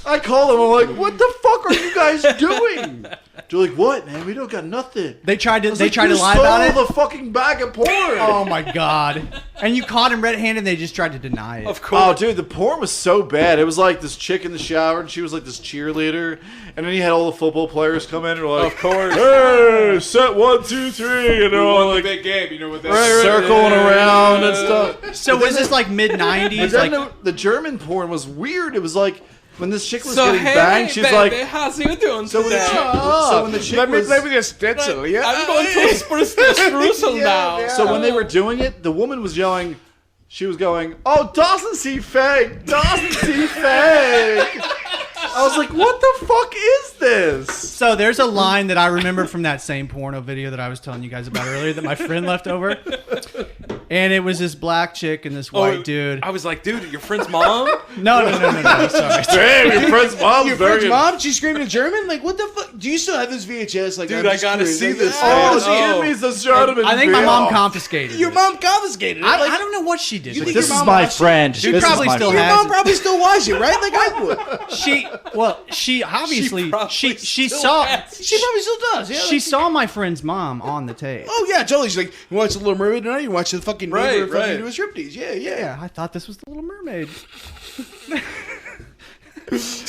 I call them. I'm like, "What the fuck are you guys doing?" They're like, "What, man? We don't got nothing." They tried to I was like, lie "You about it. stole the fucking bag of porn." Oh my God. And you caught him red-handed, and they just tried to deny it. Of course. Oh, dude, the porn was so bad. It was like this chick in the shower, and she was like this cheerleader, and then you had all the football players come in and were like, Of course. hey, set 1, 2, 3, and they're all like big game, you know what circling around and stuff. So was this like mid-90s? But then Like, the German porn was weird. It was like when this chick was getting banged, she's like, how's you doing so when the chick was, with your stencil, yeah? I'm going to express the streusel now. so when they were doing it, the woman was yelling. She was going, oh, doesn't see fake, doesn't see fake. I was like, what the fuck is this? so there's a line that I remember from that same porno video that I was telling you guys about earlier that my friend left over. And it was this black chick and this white dude. I was like, dude, your friend's mom? No, sorry. Damn, your friend's mom's Your friend's mom? She's screaming in German? Like, what the fuck? Do you still have this VHS? Like, Dude, I'm I just gotta curious. see Like, this, Oh, man. she Oh. gave me the Jonathan. I think my mom confiscated Your it. mom confiscated it. I don't know what she did. You but think This your is mom my watched it? friend. She This is probably my still Your friend. has mom probably still watches it, right? Like I would. she obviously probably she still saw has. She probably still does. Yeah. she saw my friend's mom on the tape. Oh yeah, totally. She's like, you watch The Little Mermaid tonight? You watch the fucking Right, neighbor fucking right. do a striptease? Yeah. Yeah, I thought this was the Little Mermaid.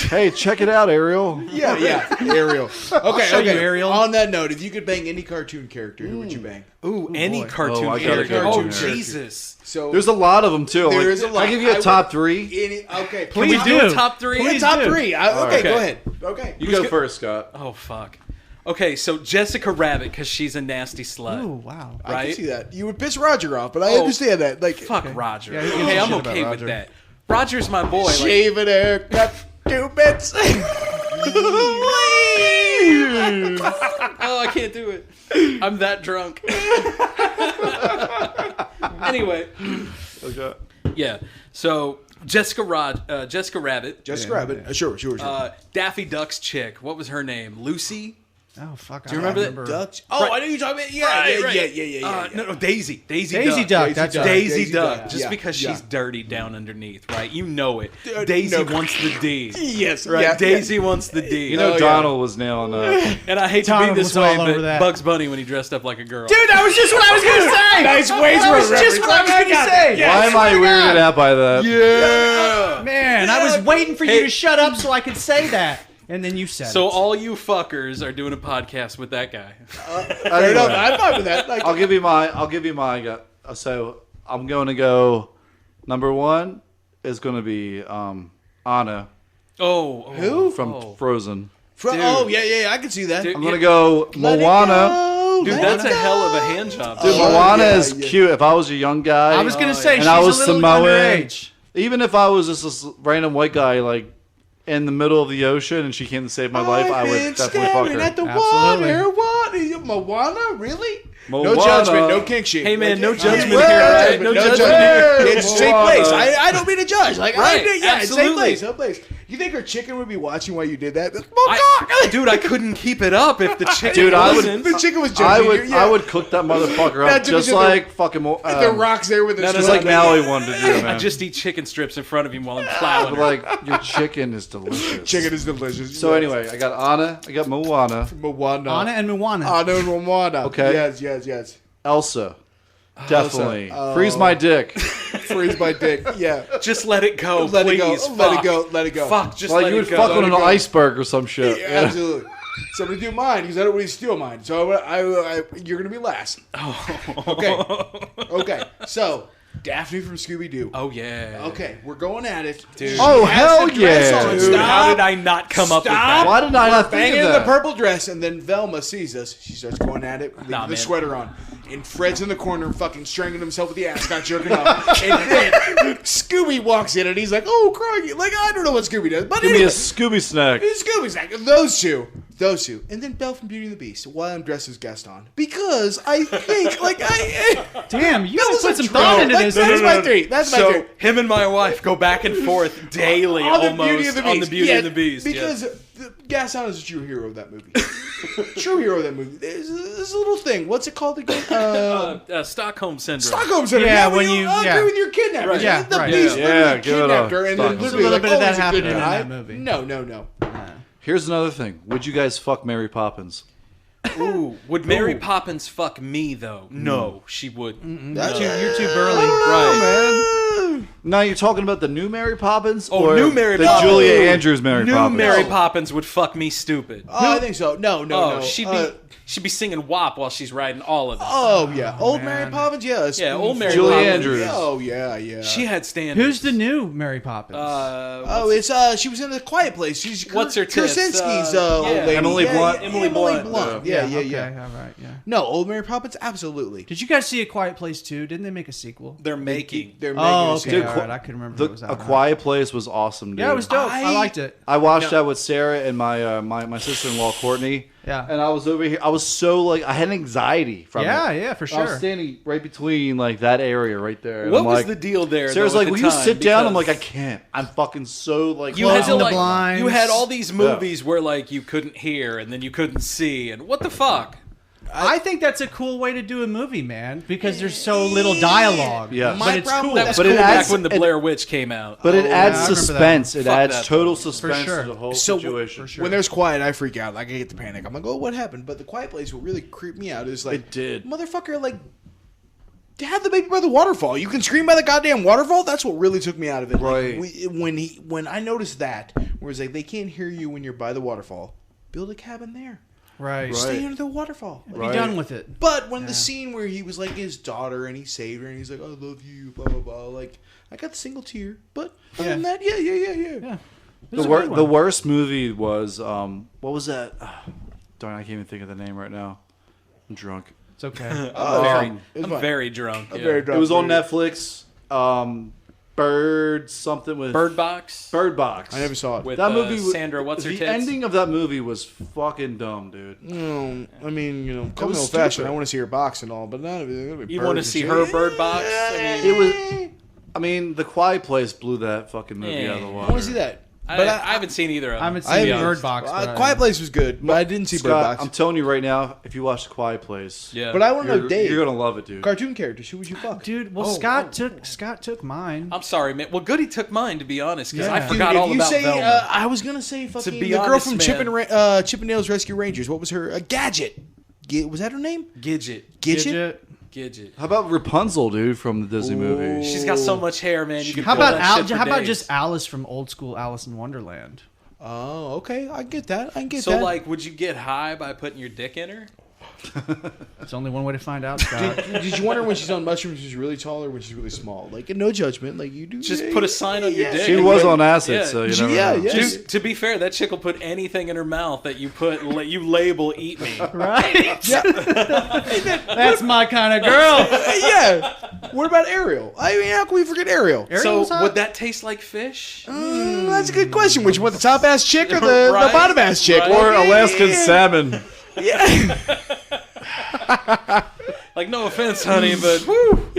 Hey, check it out, Ariel. Yeah. Ariel. Okay, show you Ariel. On that note, if you could bang any cartoon character, who would you bang? Ooh, any cartoon Oh, I got a character. cartoon Oh, character. Jesus. So There's a lot of them too. There Like, is a lot. I give you I a top would- 3. okay, Can we do a top three? Please top do. 3. Okay, right. go ahead. Okay. You go first, Scott. Oh, fuck. Okay, so Jessica Rabbit, because she's a nasty slut. Oh wow. I Right? can see that. You would piss Roger off, but I Oh. understand that. Like, Fuck Roger. Yeah, who gives okay, a I'm shit about okay with Roger? that. Roger's my boy. Like, shave it, haircut, 2 bits. oh, I can't do it. I'm that drunk. Anyway, Okay. yeah. So Jessica Rabbit, Just grab it. Sure. Daffy Duck's chick. What was her name? Lucy. Oh fuck. Do you remember that? Ducks. Oh, Right. I know you're talking about. Yeah. No, Daisy. Daisy Daisy Duck. That's right. Daisy Daisy Duck. Duck. Just Yeah, because yeah. she's dirty down underneath, right? You know it. Daisy no. wants the D. Yes. Right? Yeah, Daisy wants the D. You know Oh, yeah. Donald was nailing that. and I hate to Tom be this was all way, over but that. Bugs Bunny when he dressed up like a girl. Dude, that was just what I was gonna say. Nice ways That was just what I was gonna say. Why am I weirded out by that? Yeah. Man, I was waiting for you to shut up so I could say that, and then you said So it. all you fuckers are doing a podcast with that guy. Fair enough. I'm fine with that. Like, I'll give you my. So I'm going to go. Number 1 is going to be Anna Who? from Frozen. oh yeah. I can see that. Dude, I'm going to go Let it Moana. go, Dude, let that's it a hell of a go. hand job. Dude, dude. Moana yeah, is yeah. cute. If I was a young guy, I was gonna say and she's I was a little Samoan, underage. even if I was just this random white guy, like in the middle of the ocean, and she came to save my life, I would definitely fuck her. At the Absolutely. water. Moana, really? No Moana. judgment, no kink shit. Hey, man, no Like, judgment yeah, here, yeah, right? No No judgment judgment here. here. It's the same Moana. place. I don't mean to judge. Like, Right, it's the same absolutely. place. You think her chicken would be watching while you did that? Dude, I couldn't keep it up if the chicken Dude, I would- wasn't. The chicken was I judging would, you. Yeah. I would cook that motherfucker Yeah, up dude, just the- like fucking. The rocks there with the No, no, just no, like no. Maui wanted to do, man. I just eat chicken strips in front of him while I'm plowing. But like your chicken is delicious. Chicken is delicious. So anyway, I got Anna, I got Moana, Moana. Anna and Moana. Anna and Moana. Okay. Yes. Elsa. Definitely. Oh. Freeze my dick. Freeze my dick. Yeah. Just let it go, Let it please. go. Let it Fuck. go. Let it go. Fuck, just Like let you it would go. fuck on Let an it go. iceberg or some shit. Yeah, absolutely. Somebody do mine because I don't really steal mine. So you're gonna be last. Okay. So Daphne from Scooby Doo. Oh, yeah. Okay, we're going at it, Dude. Oh, She has hell the dress yeah. on. Dude, how Stop. did I not come up with Stop. that? Why did I not think Banging of in that? the purple dress, and then Velma sees us. She starts going at it, leaving Nah, the man. sweater on. And Fred's in the corner, fucking strangling himself with the ascot, jerking off. And then Scooby walks in, and he's like, "Oh, crikey!" Like I don't know what Scooby does, but Give me anyway, a Scooby snack. Scooby's like those two, and then Belle from Beauty and the Beast. Why I'm dressed as Gaston? Because I think, Damn, you that gotta was put a some trope. thought into Like, this. That's dude. my three. That's my So three. him and my wife go back and forth daily, On the almost Beauty and the Beast. on the Beauty Yeah, and the Beast. Because Gaston is a true hero of that movie. True hero of that movie. There's a little thing. What's it called again? Stockholm syndrome. Stockholm syndrome. Yeah, when you yeah. agree with your kidnapper. Right. Yeah, the right. Beast Yeah, literally give it kidnapped up. her, and then Stockholm. literally There's a little like, bit of that he's a good happening in guy. that movie. No. Here's another thing. Would you guys fuck Mary Poppins? Ooh, would Mary Poppins fuck me though? No, she wouldn't. You're too burly. Right. Now you're talking about the new Mary Poppins, Oh, or new Mary the Poppins. Julia Andrews Mary New Poppins? Mary Poppins would fuck me stupid. Oh, I think so. No. She'd be singing WAP while she's riding all of this. Oh yeah, old Mary Poppins. Yeah, old Mary Julia Poppins. Andrews. Oh yeah. She had standards. Who's the new Mary Poppins? She was in the Quiet Place. She's What's her tits? Krasinski's old lady. Emily Blunt. Emily Blunt. Yeah. Okay, all right, yeah. No, old Mary Poppins. Absolutely. Did you guys see A Quiet Place too? Didn't they make a sequel? They're making. They're making Oh, a okay, sequel. all right. I couldn't remember if it was out A or not. Quiet Place was awesome, dude. Yeah, it was dope. I liked it. I watched that with Sarah and my sister-in-law Courtney. Yeah. And I was over here. I was so like I had anxiety from it. Yeah, for I was sure. standing right between like that area right there. And What I'm was like, the deal there? Sarah's though, like, at "Will the you time? sit down?" I'm Because like, "I can't. I'm fucking so like." You had to Closing the like. blinds. You had all these movies where like you couldn't hear and then you couldn't see and what the fuck? I think that's a cool way to do a movie, man, because there's so little dialogue. Yeah. But it's cool. That was But cool it back adds- when the it- Blair Witch came out. But it Oh, adds yeah, I remember that. suspense. It Fuck adds that, total though. suspense sure. to the whole So situation. when there's quiet, I freak out. Like I get the panic. I'm like, oh, what happened? But the Quiet Place, what really creeped me out is like, It did. motherfucker, like, have the baby by the waterfall. You can scream by the goddamn waterfall. That's what really took me out of it. Right. Like, when I noticed that, where it's like they can't hear you when you're by the waterfall. Build a cabin there. Right. Stay under the waterfall. Be done with it. But when the scene where he was like his daughter and he saved her and he's like, I love you, blah blah blah. Like I got the single tear, but other than that, yeah. Yeah. The worst movie was what was that? Darn, I can't even think of the name right now. I'm drunk. It's okay. I'm fine. very drunk. I'm yeah. very drunk. It was on Netflix. Bird something with Bird Box Bird Box. I never saw it. with That movie. Sandra. What's her the tits? ending of that movie was fucking dumb, dude. I mean, call me was old fashioned. stupid. I want to see her box and all, but none of it. You want to see her Bird Box? I mean, It was. I mean, The Quiet Place blew that fucking movie out of the Yeah. water. I want to see that. but I haven't seen either of them. I haven't I seen haven't- Bird Box. but Quiet Place was good, but I didn't see Bird Scott, Box. I'm telling you right now, if you watch The Quiet Place, Yeah. But I want to know you're, Dave. you're gonna love it, dude. Cartoon characters. Who would you fuck? Dude, well, Scott took mine. I'm sorry, man. Well, Goodie took mine to be honest, because Yeah. I Dude, forgot all if you about say, Velma. I was gonna say fucking be the girl honest, from man. Chippendales Rescue Rangers. What was her? Gadget. Was that her name? Gidget. Gidget. Gidget. How about Rapunzel, dude, from the Disney movie? She's got so much hair, man. You can How pull about that shit for how about days. just Alice from old school Alice in Wonderland? Oh, okay. I get that. I get So, that. like, would you get high by putting your dick in her? It's only one way to find out, Scott. Did you wonder when she's on mushrooms she's really tall or when she's really small? Like, no judgment. Like you do. Just put a sign on your dick. She and was you- on acid, Yeah. so you never Yeah, know. yeah. Dude, to be fair, that chick will put anything in her mouth that you you label "eat me." Right? That's my kind of girl. Yeah. What about Ariel? I mean, how can we forget Ariel? So was hot. would that taste like fish? That's a good question. Which one, the top ass chick or the Right. bottom ass chick? Right. Or Like, Alaskan yeah. salmon. Like, no offense, honey, but woo,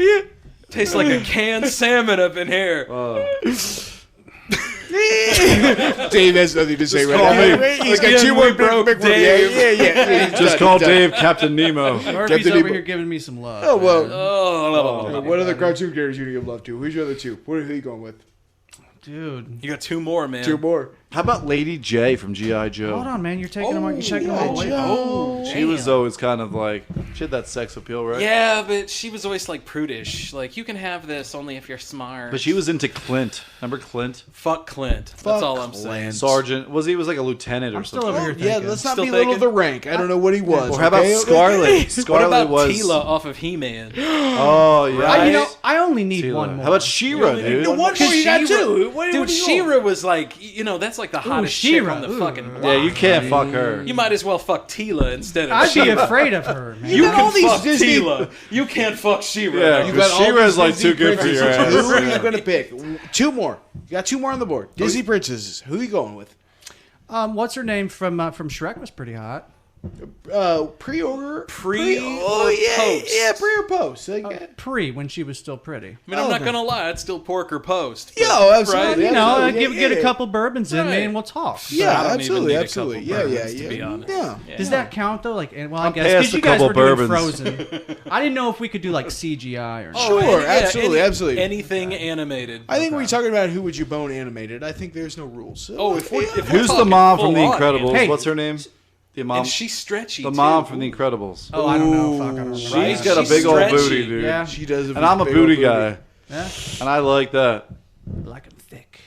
tastes like a canned salmon up in here. Dave has nothing to say right call now. me. He's got Again, two we more broke big Dave. Yeah. He's Just done, call he's done. Dave Captain Nemo. Murphy's Captain over Nemo. here giving me some love. Oh well. Oh, What other cartoon characters you gonna give love to? Who's your other two? Who are you going with? Dude. you got two more, man. Two more. How about Lady J from G.I. Joe? Hold on, man. You're taking them. You're checking them all the way. Oh, She was always kind of like, she had that sex appeal, right? Yeah, but she was always like prudish. Like, you can have this only if you're smart. But she was into Clint. Remember Clint? Fuck Clint. That's all I'm saying. Sergeant. He was like a lieutenant or I'm still something. over here Yeah, thinking. let's not Still belittle thinking? the rank. I don't know what he was. Or how about okay? Scarlet? What Scarlet about was. Tila off of He-Man? Oh, yeah. Right? I only need Tila. one more. How about She-Ra, dude? One more you got two. What Dude, do you She-Ra was like, that's like the hottest chick She-Ra. on the Ooh. fucking block. Yeah, you can't fuck her. You might as well fuck Tila instead of I'd be She-Ra. afraid of her, man. You got can all these fuck Disney- Tila. You can't fuck She-Ra. Yeah, You got all She-Ra's these like Disney too good for your princesses. ass. Who are you going to pick? Two more. You got two more on the board. Disney princesses. Who are you going with? What's her name from Shrek was pretty hot. Pre-order? Pre Oh, or yeah. post? Yeah, pre or post. Like, When she was still pretty. I mean, I'm not going to lie. It's still pork or post. but- Yo, absolutely. Right? You know, Absolutely. get a couple bourbons in me Right. and we'll talk. Yeah, I don't absolutely, even need a absolutely. couple Yeah, bourbons, yeah. to be honest. Yeah. Does that count though? Like, well, I I'm guess past because a you guys couple were doing bourbons. Frozen. I didn't know if we could do like CGI or. Oh, Sure, yeah, absolutely, absolutely. Anything animated. I think when you're talking about who would you bone animated, I think there's no rules. So, Oh, if we're Who's the talking mom from The full on Incredibles? Hey. What's her name? The mom. And she's stretchy. The too. mom from The Incredibles. Oh, I don't know. Fuck, I don't remember. She's Right? got a She's big old stretchy. booty, dude. Yeah. She does. And I'm a booty guy, Yeah. and I like that. Like him thick.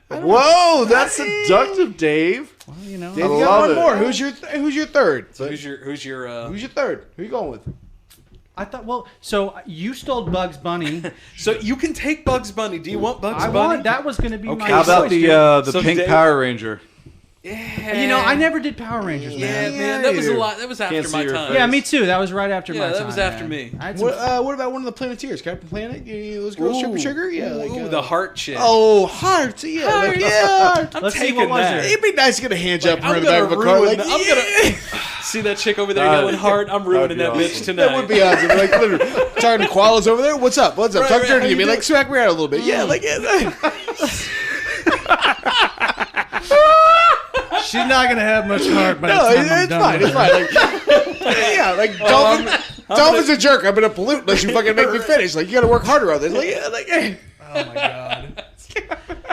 Whoa, that's seductive, Dave. Well, you know. Dave, I you love got one it. more. Who's your third? So who's your Who's your third? Who you going with? I thought, well, so you stole Bugs Bunny. So you can take Bugs Bunny. Do you want Bugs I Bunny? want, that was going to be my Okay, How about choice, dude. the So pink Dave- Power Ranger? Yeah. You know, I never did Power Rangers, Yeah, man. man, that was a either. lot. That was after Can't see my your time. Yeah, me too. That was right after Yeah, my that time. was after man. me. I had some What about one of the Planeteers? Captain Planet? Those girls, Sugar Sugar? Yeah. Ooh, the heart chick. Oh, heart. Yeah. Heart. Yeah. I'm Let's see, taking what was that. there? It'd be nice to get a hand job from her I'm in the back gonna of a car. ruin. Like, I'm gonna see that chick over there yelling heart. I'm ruining that That'd be bitch awesome. tonight. That would be awesome. Like, literally, talking to koalas over there. What's up? What's up? Right, Talk right, dirty how to me. you Like, doing? smack me out a little bit. Yeah, like, yeah. She's not going to have much heart by the No, time I'm it's done fine. with It's her. fine. Like, yeah, like Dolphin's a jerk. I'm gonna pollute unless you fucking make me finish. Like, you gotta work harder on this. Like, yeah, like, Oh, my God.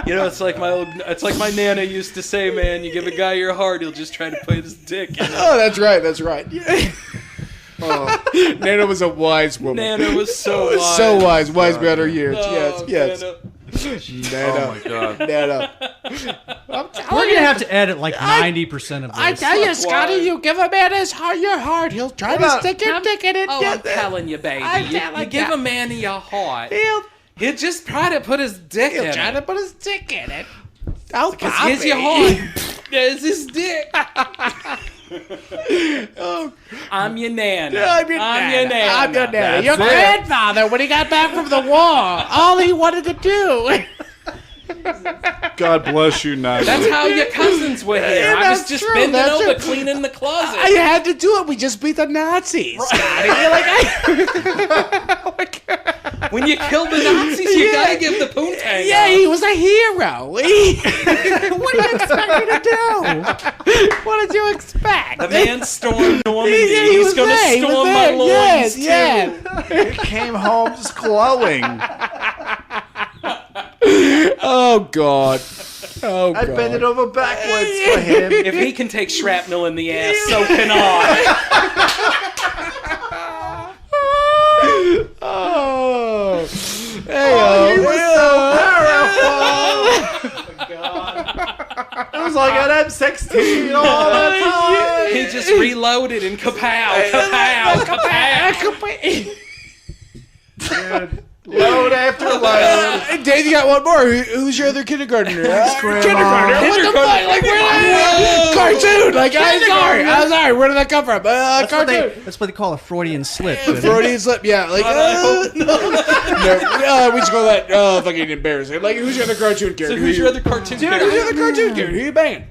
You know, it's like my nana used to say, man. You give a guy your heart, he'll just try to put his dick in it. oh, that's right. That's right. Yeah. Nana was a wise woman. Nana was so wise. So wise. Wise beyond her years. Oh, yes. Nana. Nana. Oh my god. Nana. We're going to have to edit like 90% of this. I tell you, Scotty, wise. you give a man his heart, your heart, he'll try to stick your dick in it. Oh, I'm telling you, baby. You give a man your heart, he'll just try to put his dick in try it. to put his dick in it. Oh, Because here's your heart. There's his dick. I'm your nana. I'm your nana. I'm your nana. Your That's it. grandfather, when he got back from the war, all he wanted to do. God bless you, Nana. That's how your cousins were here. Yeah, I was that's just true, bending that's over, true. cleaning the closet. I had to do it. We just beat the Nazis. Scotty. You're like, When you kill the Nazis, you gotta give the poontang. yeah, he was a hero. What do you expect me to do? What did you expect? The man stormed Normandy. He He's was gonna there, he was storm there. my loins too. He came home just glowing. Oh God. Oh I God. bent it over backwards for him. If he can take shrapnel in the ass, so can I. Oh. Hey, He was so powerful. It was like an M16 all the time. He just reloaded and kapow, kapow, kapow. Load after load. Dave, you got one more. Who's your other kindergartner? Kindergartner. What the fuck? Like, where? Cartoon. Like, I'm sorry. Where did that come from? Cartoon. That's what they call a Freudian slip. Freudian slip. Yeah. Like, no. We just call that fucking embarrassing. Like, who's your other cartoon character? So who's your other cartoon Who's character? your other cartoon character? Who you banging?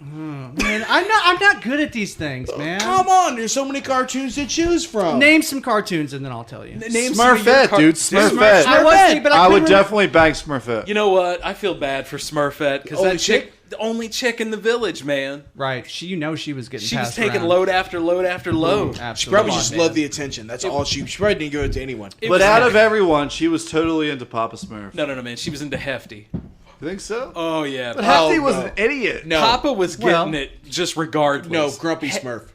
Man, I'm not good at these things, man. Come on, there's so many cartoons to choose from. Name some cartoons and then I'll tell you. Name some of your Smurfette, dude. Smurfette. I was thinking, but I would couldn't definitely bang Smurfette. You know what? I feel bad for Smurfette because Only that chick, the only chick in the village, man. Right. She was getting She was passed taking around. load after load after load. She Absolutely. probably Come on, just man. loved the attention. That's all she probably didn't give it to anyone. It But was out of hefty. everyone, she was totally into Papa Smurf. No, man. She was into Hefty. You think so? Oh, yeah. But Hefty Oh, was no. an idiot. No. Papa was getting Well- it just regardless. No, Grumpy Smurf.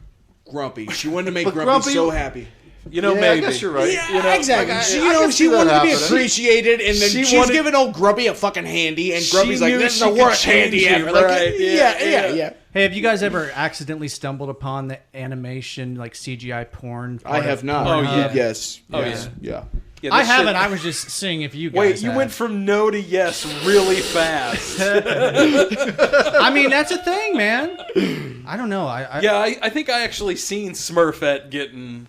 Grumpy. She wanted to make But Grumpy, Grumpy- so happy. You know, Yeah, maybe. I guess you're right. Yeah, exactly. like, she, I can she see that wanted to be happening. appreciated, and then She she's wanted- giving old Grumpy a fucking handy, and She Grumpy's like, knew "This is she the could worst change handy you, ever." Like, right, yeah. Hey, have you guys ever accidentally stumbled upon the animation, like CGI porn? I have not. Oh, yeah. Yes. Oh, yes. Yeah. Yeah, I this shit- haven't. I was just seeing if you guys Wait, you have. went from no to yes really fast. I mean, that's a thing, man. I don't know. Yeah, I think I actually seen Smurfette getting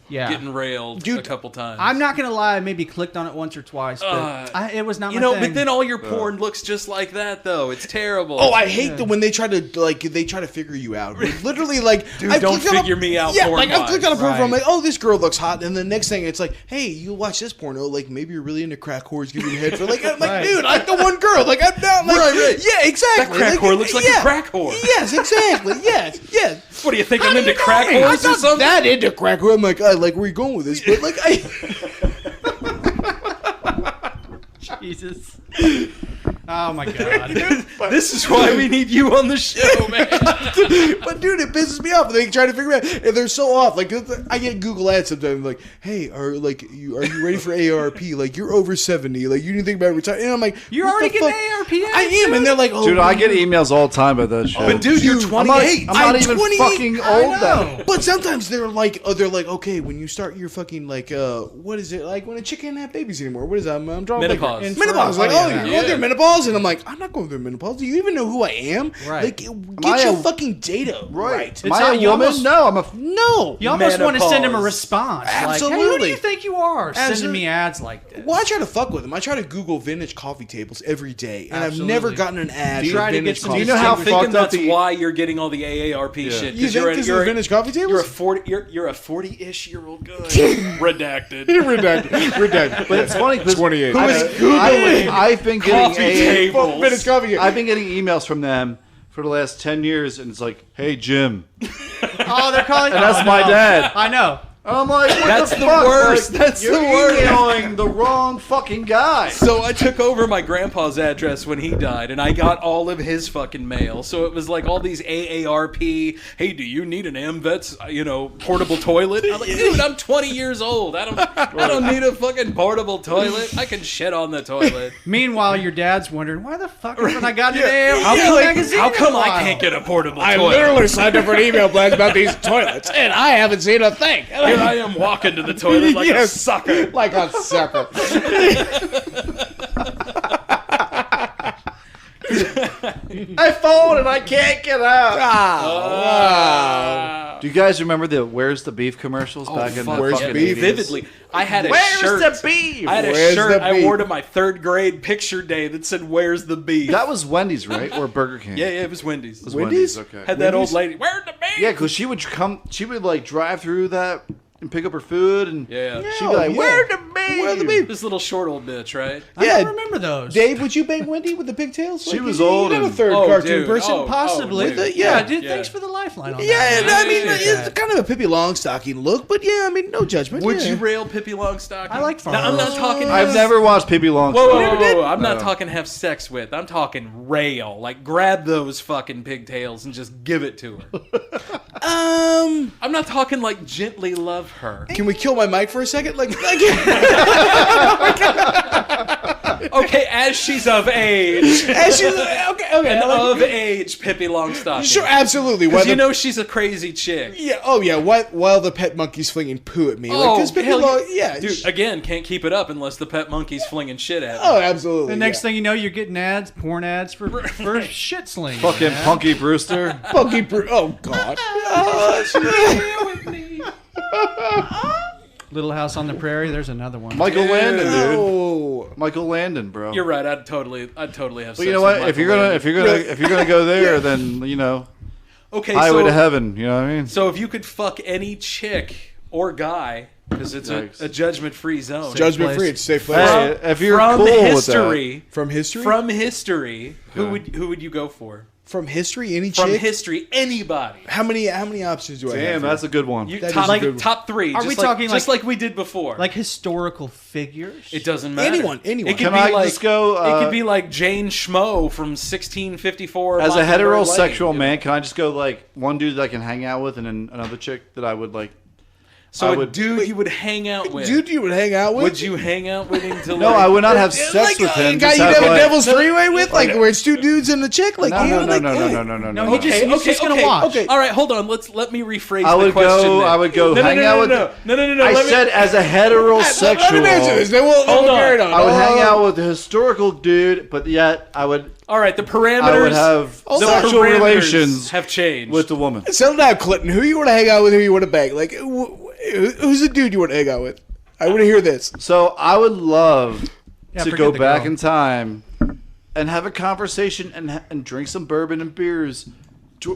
railed Dude, a couple times. I'm not gonna lie. I maybe clicked on it once or twice, but it was not you my know, thing. but then all your porn looks just like that, though. It's terrible. Oh, I hate when they try to figure you out. Literally, like, Dude, I've don't clicked on figure me out Yeah, porn like I've clicked on a porn. Right. I'm like, oh, this girl looks hot, and the next thing it's like, hey, you watch this porno, like maybe you're really into crack whores giving you head for like, I'm like, Right. dude, I'm the one girl, like I'm not like, Right. yeah, exactly. That crack whore looks like a yeah. crack whore. Yes, exactly. Yes, yes. What do you think? How I'm do into you know crack me? I'm whores or not something? that into crack whore. I'm like, I like where you going with this, but like, I. Jesus. Oh my god. This is why we need you on the show, man. But dude, it pisses me off. They try to figure it out, and they're so off. Like I get Google ads sometimes, like, "Hey, are you ready for AARP? Like, you're over 70. Like, you didn't think about retiring." And I'm like, You're "What already the getting fuck?" AARP ads, I am, and they're like, "Oh, Dude, I get emails all the time about that shit. But dude, you're 28. I'm not even 28. fucking old then. But sometimes they're like, okay, when you start your fucking like, what is it like when a chick can't have babies anymore? What is that? I'm drawing Menopause. blank. Menopause. Like, Oh, oh, yeah. you're going through menopause, and I'm like, I'm not going through menopause. Do you even know who I am? Right. Like, I get your a- fucking data right. Am I a you woman? almost- No, I'm a. No. You almost want to send him a Menopause. response. Like, hey, who do Absolutely. you think you are? Sending Absolutely. me ads like this. Well, I try to fuck with them. I try to Google vintage coffee tables every day, and I've Absolutely. never gotten an ad Do you for try to vintage get some- coffee Do you know how I'm thinking fucked up that's the? why you're getting all the AARP shit. You 'cause think this is vintage coffee tables? You're a 40-ish year old guy. Redacted. Redacted. But it's funny because 28. I've been getting Coffee tables. Vintage coffee. I've been getting emails from them for the last 10 years, and it's like, "Hey, Jim," Oh, they're calling. and that's oh, my no. dad. I know. I'm like, what That's the the fuck? worst. Like, That's you're the worst. emailing the wrong fucking guy. So I took over my grandpa's address when he died, and I got all of his fucking mail. So it was like all these AARP. Hey, do you need an AmVets, portable toilet? I'm like, dude, I'm 20 years old. I don't need a fucking portable toilet. I can shit on the toilet. Meanwhile, your dad's wondering why the fuck haven't I got an AARP How magazine? come in a I while? can't get a portable I toilet? literally signed up for an email blast about these toilets, and I haven't seen a thing. Here I am walking to the toilet like a sucker. Like a sucker. I phone and I can't get out. Wow. Do you guys remember the "Where's the Beef" commercials back in the Where's fucking the beef? 80s? Vividly. I had a Where's shirt. the beef? I had a Where's shirt the I beef? wore to my 3rd grade picture day that said, "Where's the beef?" That was Wendy's, right? Or Burger King? yeah, it was Wendy's. It was Wendy's? Okay. Had that old lady. Where's the beef? Yeah, because she would like drive through that and pick up her food, and Yeah. she'd be like, yeah. "Where's the beef?" Where's the beef? This little short old bitch, right? I Yeah. don't remember those. Dave, would you bang Wendy with the pigtails? She was you're old not a and- third Oh, cartoon dude. person. Oh, Possibly. dude. Yeah, dude, Yeah. thanks for the lifeline on Yeah, that. and I mean, appreciate it's that. kind of a Pippi Longstocking look, but yeah, I mean, no judgment. Would yeah. you rail Pippi Longstocking? I like No, I'm not farmers. talking. I've never watched Pippi Whoa, Longstocking. whoa, whoa, whoa. I'm not No. talking have sex with. I'm talking rail. Like, grab those fucking pigtails and just give it to her. I'm not talking like gently love her. Can we kill my mic for a second? Like Okay, as she's of age. as she's, okay, And I like- of age, Pippi Longstocking. sure, absolutely. Because While you the- know she's a crazy chick. yeah, oh yeah. While the pet monkey's flinging poo at me, like, 'cause Pippi hell Long, yeah, Dude, again, can't keep it up unless the pet monkey's flinging shit at me. oh, absolutely. The next thing you know, you're getting ads, porn ads for shit slinging. Fucking man. Punky Brewster. Funky Bru- oh god. Little House on the Prairie. There's another one. Michael Landon, dude. Oh. Michael Landon, bro. You're right. I'd totally have But sex you know with what? If Michael you're gonna Landon. if you're gonna go there, then Okay, highway so, to heaven. You know what I mean? So if you could fuck any chick or guy, because it's Yikes. a judgment-free zone. Judgment free, it's a safe place. Hey, if you're from cool history, From history? from history, Yeah. who would you go for? From history, any From chick? history, anybody. How many options do I with have? that. Damn, here? that's a good one. You, That top, is a good one. top 3. Are just we like, talking just like- like we did before? Like historical figures. It doesn't matter. Anyone. It could Can be I like just go, it could be like Jane Schmo from 1654. As a Mockingbird heterosexual Lane, man, can I just go like one dude that I can hang out with, and then another chick that I would like? So I a would- dude you would hang out with. Dude, you would hang out with? Would you hang out with him to No, like? I would not have sex like with him. a guy just you'd have, have a like- devil's three-way with? Like, where it's two dudes and a chick? Like, No, you no, know, no, like, no, hey. no, no, no, No, no. he just he's gonna watch. Okay. All right, hold on. Let me rephrase I the would question. go. then. I would go No, hang no, out no, with. no. I let me- said as a Let him answer this. heterosexual. Then we'll Hold on. carry it on. I would hang Oh. out with a historical dude, but yet I would All right, the parameters. I would have the sexual parameters relations have changed. with the woman. Settle down, Clinton. Who you want to hang out with? Who you want to bang? Like, who's the dude you want to hang out with? I want to hear this. So I would love Yeah, to forget go the back girl. in time and have a conversation and drink some bourbon and beers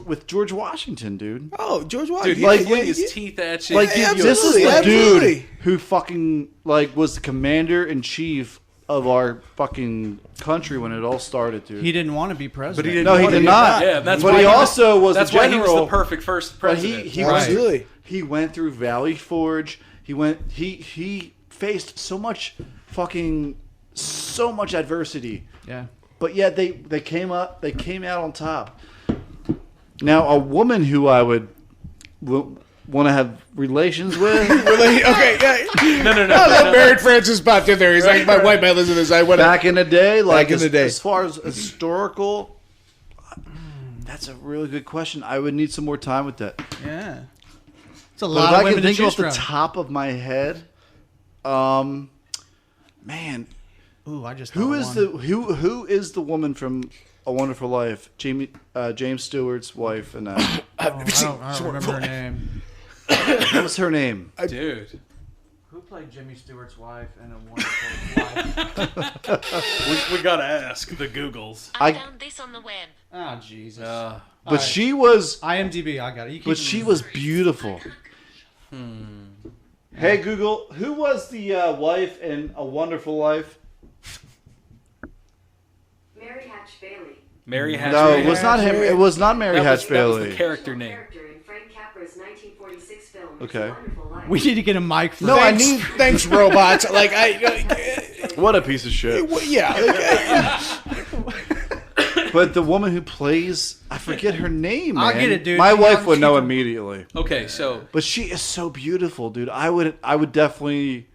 with George Washington, dude. Oh, George Dude, Washington. he'd like, fling yeah, his teeth at you. Like Yeah, this is absolutely, the absolutely. dude who fucking like was the commander in chief of our fucking country when it all started, dude. He didn't want to be president. but he didn't. No, he want to did be- not. Yeah, that's But why he was- also was That's the why he was general. the perfect first But president. he Right. went Absolutely. he went through Valley Forge. He faced so much adversity. Yeah. but yet they came out on top. Now, a woman who I would want to have relations with. Okay, yeah. No. Married Francis popped in there. He's like, my wife, my Elizabeth. I want Back in the day, as far as historical, that's a really good question. I would need some more time with that. Yeah. It's a But lot if of I women can to think choose off the from. top of my head, man, Ooh, I just who thought is of one. who is the woman from A Wonderful Life? James Stewart's wife, and I don't remember her name. what was her name? Dude. Who played Jimmy Stewart's wife in A Wonderful Life? We gotta ask the Googles. I found this on the web. Oh, Jesus. But she was, IMDb, I got it. You keep but she was beautiful. Hey Google, who was the wife in A Wonderful Life? Mary Hatch Bailey. Mary Hatch No, Bailey. it was not him. It was not Mary That Hatch was the Bailey. character name. Character in Frank Capra's 1946 film. Okay. It's a Wonderful Life. We need to get a mic for No, I Thanks, need. thanks, robots. Like What a piece of shit. But the woman who plays, I forget her name. I'll man. get it, dude. My She- wife would she- know immediately. Okay, so But she is so beautiful, dude. I would definitely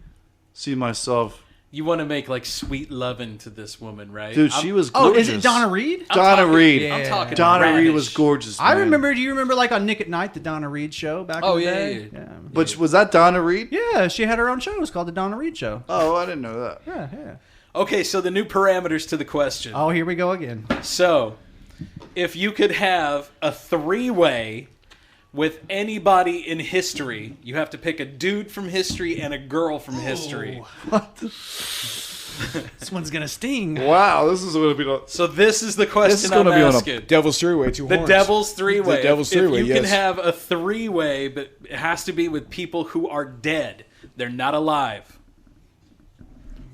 see myself. you want to make like sweet loving to this woman, right? Dude, she was Oh, gorgeous. is it Donna Reed? Donna Reed. Yeah. I'm talking Donna Reed radish. was gorgeous. I man. remember. Do you remember, like on Nick at Night, the Donna Reed show back Oh, in the yeah, day? yeah. But was that Donna Reed? Yeah, she had her own show. It was called the Donna Reed Show. Oh, I didn't know that. Yeah. Okay, so the new parameters to the question. Oh, here we go again. So, if you could have a three-way with anybody in history, you have to pick a dude from history and a girl from history. This one's gonna sting. Wow, this is going to be. So this is the question gonna I'm be on a asking. Devil's three-way, two The horns. Devil's Three-Way. The Devil's If Three-Way, you can yes. have a three-way, but it has to be with people who are dead. They're not alive.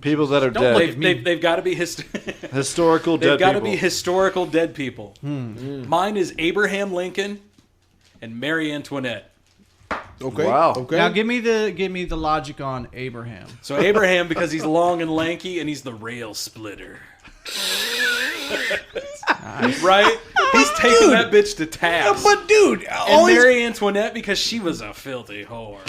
People that are dead. They've got to be Historical They've dead got to people. be historical dead people. Mine is Abraham Lincoln and Marie Antoinette. Okay. Wow. Okay. Now give me the logic on Abraham. So Abraham, because he's long and lanky, and he's the rail splitter. Right? He's taking that bitch to task. But dude, And Marie Antoinette, because she was a filthy whore.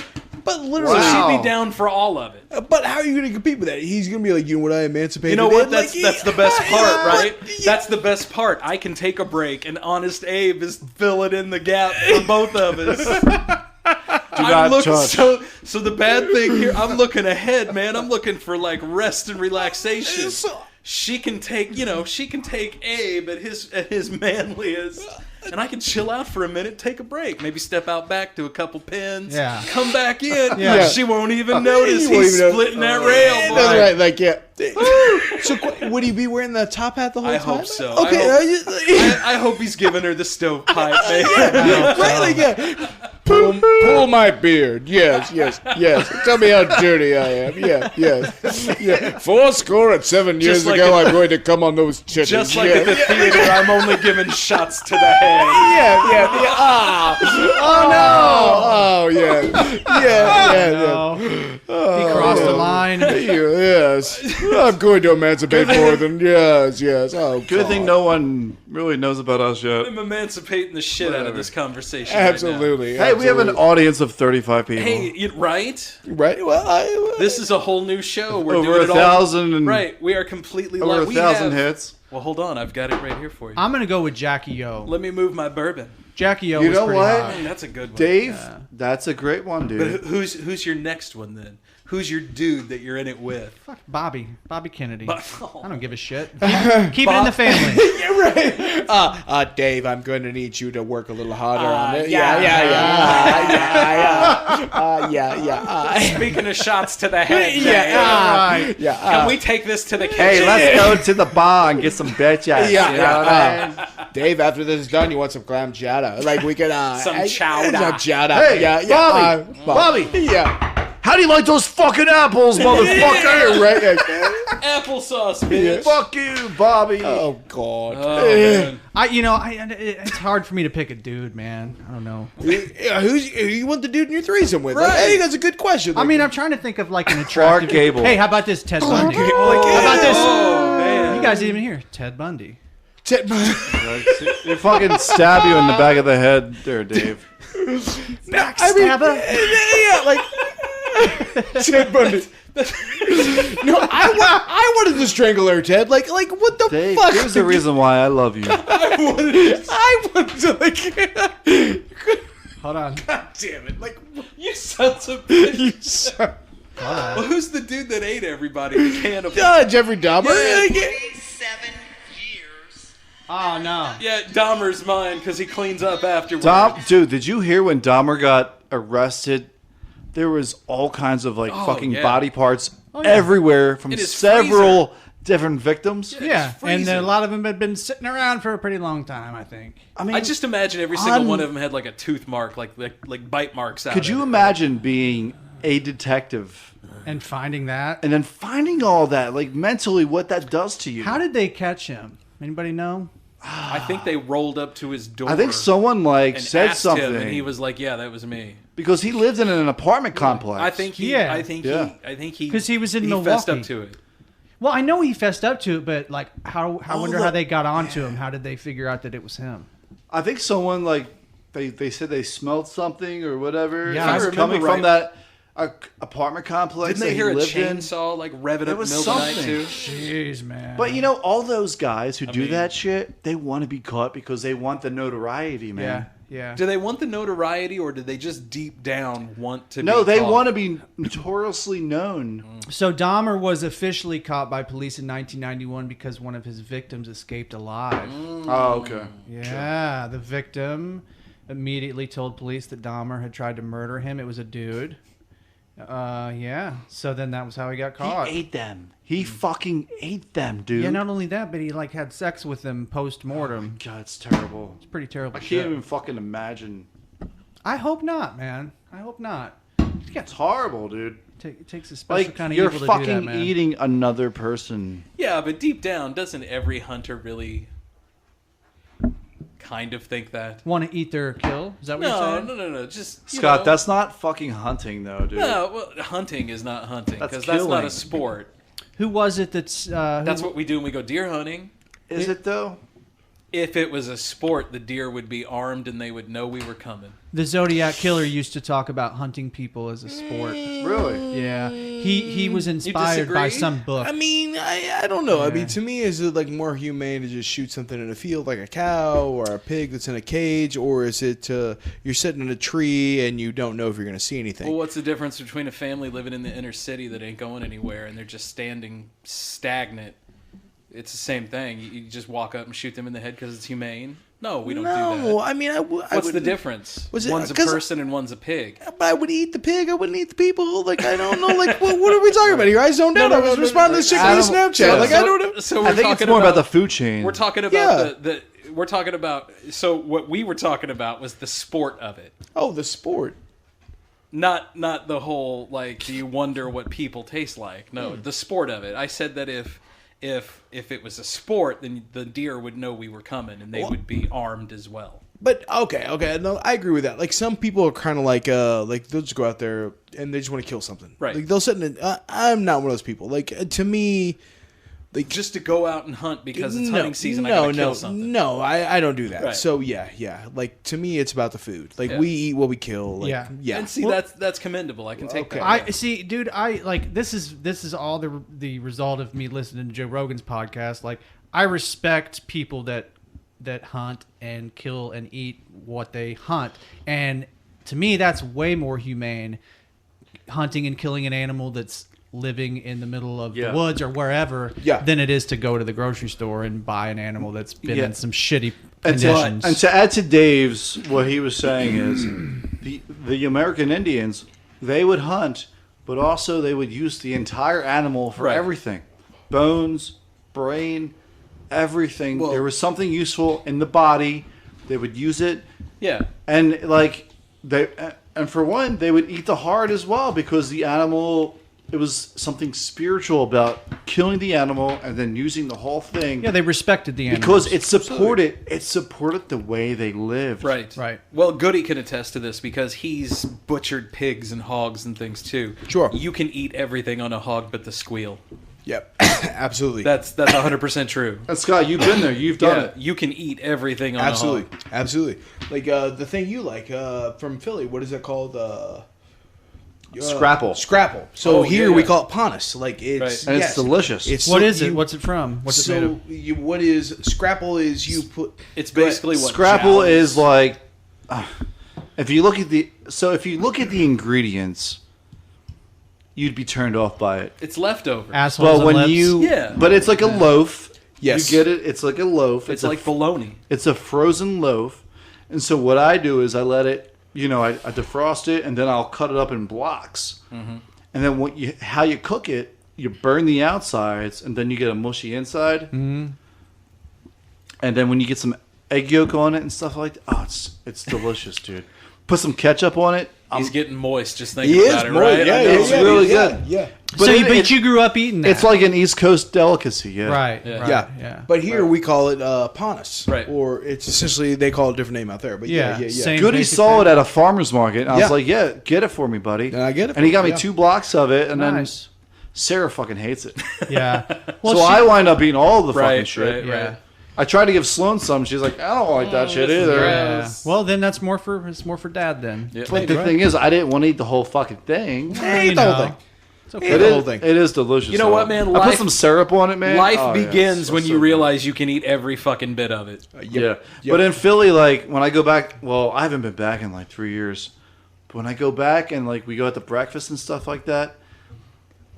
but literally, So Wow. she'd be down for all of it. but how are you going to compete with that? He's going to be like, you know what? I emancipated. You know what? it. That's Like, that's the best part, right? Yeah. That's the best part. I can take a break, and Honest Abe is filling in the gap for both of us. not touch. So the bad thing here, I'm looking ahead, man. I'm looking for like rest and relaxation. She can take Abe at his manliest, and I can chill out for a minute, take a break, maybe step out back to a couple pins, Yeah. come back in. Yeah. She won't even notice You won't he's even know- splitting that rail. Yeah, boy. that's right. Like, yeah. So would he be wearing the top hat the whole I time? hope so. Okay. I hope he's giving her the stovepipe, man. Right, like, yeah. Pull my beard. Yes. Tell me how dirty I am. Yeah. 7 years Just like ago, a- I'm going to come on those chickens. Just like yeah. at the theater, I'm only giving shots to the head. Yeah. Ah. Oh no. Oh yeah. He crossed the line. Yes. I'm going to emancipate more than yes. Oh, Good thing no one really knows about us yet. I'm emancipating the shit out of this conversation. Absolutely. Hey, we have an audience of 35 people. Right now. Hey, right? Right. Well, This is a whole new show. We're Over doing it all. 1,000 and Right, we are completely over live. 1,000 hits. Well, hold on, I've got it right here for you. I'm gonna go with Jackie O. Let me move my bourbon. Jackie O. You was know pretty what? hot. That's a good one. Dave, that's a great one, But dude. who's your next one then? Who's your dude that you're in it with? Fuck Bobby Kennedy. But- I don't give a shit. Keep it in the family. yeah, right. Dave, I'm going to need you to work a little harder on it. Yeah. Speaking of shots to the head, Yeah. can we take this to the kitchen? Hey, let's go to the bar and get some bitches. You know what I mean? Dave, after this is done, you want some clam chowder? Like we could Some chowder. Some chowder. Hey, Bobby. Yeah. How do you like those fucking apples, motherfucker? Right. Applesauce, bitch. Fuck you, Bobby. Oh God. Oh, man. It's hard for me to pick a dude, man. I don't know. Yeah, who you want the dude in your threesome with? Like, Right. hey, that's a good question. I mean, I'm trying to think of like an attractive. Gable. Hey, how about this, Ted Bundy? Gable. How about this? Oh, man. You guys didn't even hear Ted Bundy. Ted Bundy. They fucking stab you in the back of the head there, Dave. Backstabber. Yeah, like Ted Bundy. No, I wanted to strangle her, Ted. Like what the Dave, fuck? here's the reason why I love you. I wanted to like. Hold on. God damn it! Like You sons of bitches. you son. Well, who's the dude that ate everybody? The cannibal. Jeffrey Dahmer. Oh no. Yeah, Dahmer's mine because he cleans up afterwards. Dude, did you hear when Dahmer got arrested? There was all kinds of fucking yeah. body parts everywhere from In his several different victims. Yeah, and freezing. a lot of them had been sitting around for a pretty long time, I think. I mean, I just imagine every single one of them had like a tooth mark, like bite marks out. could of you it. imagine being a detective And finding that. and then finding all that, like mentally, what that does to you? How did they catch him? Anybody know? I think they rolled up to his door. I think someone and said asked something, him, and he was like, "Yeah, that was me." because he lived in an apartment complex. I think he. Yeah. I think Yeah. he. 'Cause he was in fessed up Milwaukee. to it. Well, I know he fessed up to it, but like, I wonder how they got onto him. How did they figure out that it was him? I think someone they said they smelled something or whatever. Yeah, It I was remember coming from right. that apartment complex. Didn't they that hear he a lived in. chainsaw like rev it It up in was the middle of the night something. too? Jeez, man. But you know, all those guys who do mean- that shit, they want to be caught because they want the notoriety, man. yeah. Do they want the notoriety, or do they just deep down want to? No, be they caught? want to be notoriously known. So Dahmer was officially caught by police in 1991 because one of his victims escaped alive. Oh, okay. Yeah, the victim immediately told police that Dahmer had tried to murder him. It was a dude. Yeah. So then that was how he got caught. He ate them. He fucking ate them, dude. Yeah, not only that, but he like had sex with them post mortem. God, it's terrible. It's pretty terrible. I can't shit. even fucking imagine. I hope not, man. I hope not. It's horrible, dude. It takes a special Like, kind of you're evil to do that, fucking man. eating another person. Yeah, but deep down, doesn't every hunter really kind of think that? Want to eat their kill? Is that what you're No, saying? no. Just you Scott, know. that's not fucking hunting, though, dude. No, well, hunting is not hunting That's because that's not killing. a sport. Who was it that's... That's what we do when we go deer hunting. Is it, though? If it was a sport, the deer would be armed and they would know we were coming. The Zodiac Killer used to talk about hunting people as a sport. Really? Yeah. He was inspired by disagree? some book. I mean, I don't know. I Yeah. mean, to me, is it like more humane to just shoot something in a field like a cow or a pig that's in a cage, or is it you're sitting in a tree and you don't know if you're going to see anything? Well, what's the difference between a family living in the inner city that ain't going anywhere and they're just standing stagnant? It's the same thing. You just walk up and shoot them in the head because it's humane? No, we don't do no, that. I mean, What's the difference? Was it- One's a 'cause- person and one's a pig. But I would eat the pig. I wouldn't eat the people. Like, I don't know. Like, what are we talking about here? I zoned out. I was responding to this chick on Snapchat. Like, I don't know. So I we're think it's talking more about the about food chain. We're talking about we're talking about. So what we were talking about was the sport of it, Oh, the sport. not the whole like. Do you wonder what people taste like? No, the sport of it. I said that if it was a sport, then the deer would know we were coming and they would be armed as well. But okay, no, I agree with that. Like, some people are kind of like they'll just go out there and they just want to kill something. Right. Like, they'll sit in. I'm not one of those people. Like, to me, like, Just to go out and hunt because it's hunting season. I gotta kill something. No, I don't do that. Right. So yeah. Like, to me, it's about the food. Like, Yeah. we eat what we kill. Like, Yeah. yeah. And see, that's commendable. I can take that. I see, dude. I like this is all the result of me listening to Joe Rogan's podcast. Like, I respect people that hunt and kill and eat what they hunt, and to me, that's way more humane. Hunting and killing an animal that's living in the middle of the woods or wherever, than it is to go to the grocery store and buy an animal that's been in some shitty conditions. And to add to Dave's, what he was saying is the American Indians, they would hunt, but also they would use the entire animal for everything. Bones, brain, everything. Well- there was something useful in the body. They would use it. Yeah. And like and for one, they would eat the heart as well because the animal, it was something spiritual about killing the animal and then using the whole thing. Yeah, they respected the animals. Because it supported the way they lived. Right. Well, Goodie can attest to this because he's butchered pigs and hogs and things too. Sure. You can eat everything on a hog but the squeal. Yep, absolutely. That's 100% true. And Scott, you've been there. You've done it. You can eat everything on Absolutely, the hog. absolutely. Like the thing you like from Philly. What is that called? Scrapple. Scrapple. So Oh, here yeah, we yeah. call it panis. Like it's And it's delicious. It's What so- is it? you- What's it from? What's it made so of? what is Scrapple? Is you put It's basically what Scrapple jowl is like if you look at the ingredients, you'd be turned off by it. It's leftover. Assholes Well, and when lips? Yeah. but it's like a loaf. Yes. You get it. It's like a loaf. It's a like bologna. It's a frozen loaf, and so what I do is I let it. I defrost it, and then I'll cut it up in blocks. Mm-hmm. And then how you cook it, you burn the outsides, and then you get a mushy inside. Mm-hmm. And then when you get some egg yolk on it and stuff like that, it's delicious, dude. Put some ketchup on it. He's getting moist just thinking He is about it, more. right? Yeah, I know. It's really good. Yeah. But, it- you grew up eating that. It's like an East Coast delicacy, yeah. right, Yeah. right, Yeah. yeah. But here we call it panis. Right. Or it's essentially they call it a different name out there. But yeah, yeah, yeah. Same Goodie basic saw thing. it at a farmer's market, and I Yeah. was like, "Yeah, get it for me, buddy." And I get it And he for got you, me yeah. 2 blocks of it, and then Nice. Sarah fucking hates it. Yeah. So I wind up eating all the fucking Right, shit. right, Yeah. right. I tried to give Sloan some. She's like, "I don't like that shit this is either." Yeah. Well, then it's more for Dad then. Yeah. But the thing is, I didn't want to eat the whole fucking thing. Hey, eat the whole thing. It's okay. Eat the whole thing. It is delicious. You know what, man? I Life- put some syrup on it, man. Life Oh, yeah, begins it's when so you good. realize you can eat every fucking bit of it. Yeah. But in Philly, like when I go back, well, I haven't been back in like 3 years. But when I go back and like we go out to breakfast and stuff like that,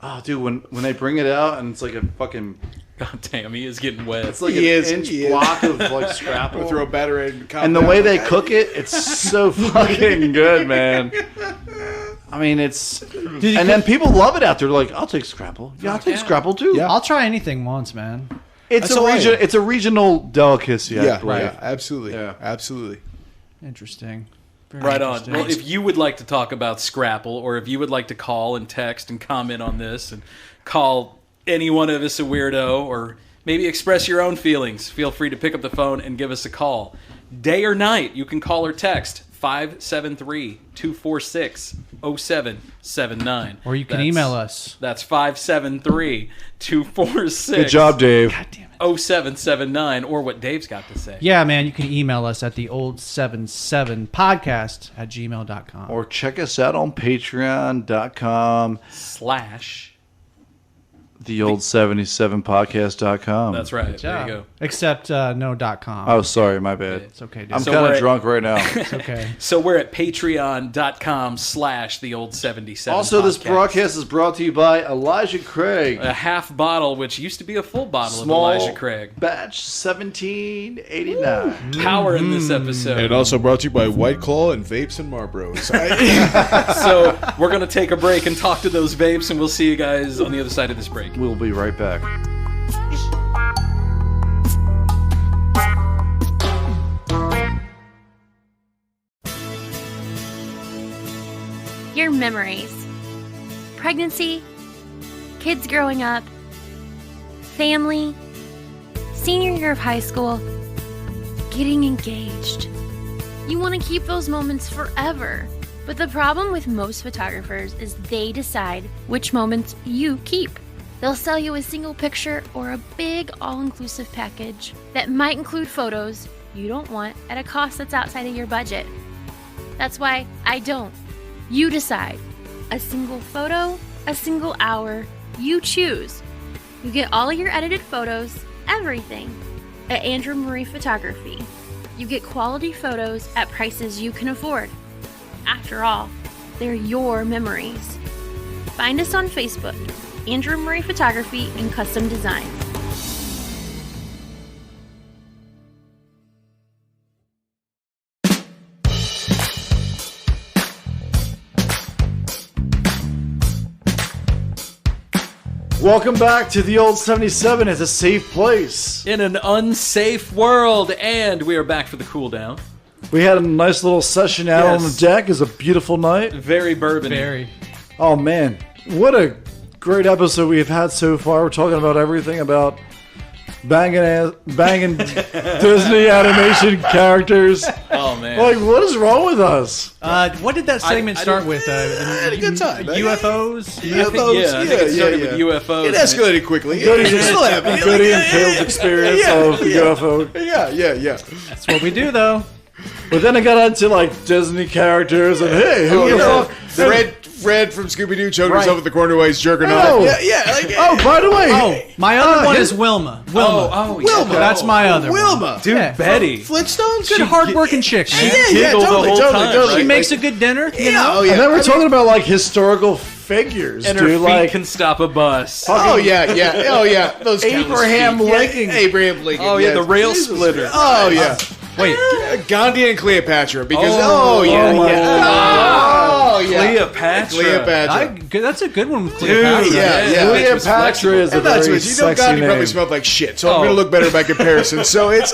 oh, dude, when they bring it out and it's like a fucking, God damn, he is getting wet. it's like He an is, inch he is. block of like We'll scrapple. throw a batter in. And the way they cook it, it's so fucking good, man. I mean, it's and then people love it out there. They're like, "I'll take scrapple. Yeah, I'll take yeah. scrapple too." Yeah. I'll try anything once, man. It's That's all right. It's a regional delicacy. I Yeah, believe. right. Absolutely. Yeah. Absolutely. Interesting. Very Right on. interesting. Well, if you would like to talk about Scrapple, or if you would like to call and text and comment on this and call any one of us a weirdo, or maybe express your own feelings, feel free to pick up the phone and give us a call. Day or night, you can call or text 573-246-0779. Or you can email us. That's 573-246. Good job, Dave. 0779, or what Dave's got to say. Yeah, man, you can email us at the old77podcast@gmail.com. Or check us out on patreon.com, / theold77podcast.com. That's right. There you go. Except no .com. Oh, sorry, my bad. It's okay, dude. I'm So kind we're of at- drunk right now. It's okay. So we're at patreon.com / theold77. Also, this podcast. broadcast is brought to you by Elijah Craig. A half bottle, which used to be a full bottle Small of Elijah Craig. batch 1789. Power in this episode. And also brought to you by White Claw and Vapes and Marlboros. So we're going to take a break and talk to those vapes, and we'll see you guys on the other side of this break. We'll be right back. Your memories. Pregnancy, kids growing up, family, senior year of high school, getting engaged. You want to keep those moments forever. But the problem with most photographers is they decide which moments you keep. They'll sell you a single picture or a big all-inclusive package that might include photos you don't want at a cost that's outside of your budget. That's why I don't. You decide. A single photo, a single hour, you choose. You get all your edited photos, everything, at Andrew Marie Photography. You get quality photos at prices you can afford. After all, they're your memories. Find us on Facebook, Andrew Marie Photography and Custom Design. Welcome back to the old 77. It's a safe place. In an unsafe world, and we are back for the cool down. We had a nice little session out on the Yes. deck. It's a beautiful night. Very bourbon. Very. Oh, man. What a great episode we've had so far. We're talking about everything about banging Disney animation characters. Oh man. Like, what is wrong with us? What did that segment start with? had a good time. UFOs? UFOs. I think it started with UFOs. It escalated quickly. Goodie, It's still happening. Goodie and Caleb's experience of the UFO. Yeah. That's what we do, though. But then I got into like Disney characters and hey, who the fuck? Fred from Scooby Doo choking Right. himself at the corner while he's jerking Oh. off. Yeah. Like, Oh, by the way, My other one is Wilma. Wilma. Oh, Wilma. That's my other one. Wilma. dude, Yeah. Betty. Flintstones. Good, hardworking chick. Man. Giggled the whole time, She right? makes a good dinner. You know? Oh yeah. and then we're talking about like historical figures, And her dude. feet Like can stop a bus. Oh yeah. Oh yeah. Those Abraham countless feet. Lincoln. Yeah, Abraham Lincoln. Oh yeah, yes. the rail splitter. Oh yeah. Wait. Gandhi and Cleopatra because Oh, yeah. my Oh yeah. Cleopatra. That's a good one with Cleopatra. Yeah. Cleopatra is a And that's very what you know. sexy Gandhi name. probably smelled like shit, so I'm Oh. gonna look better by comparison. So it's.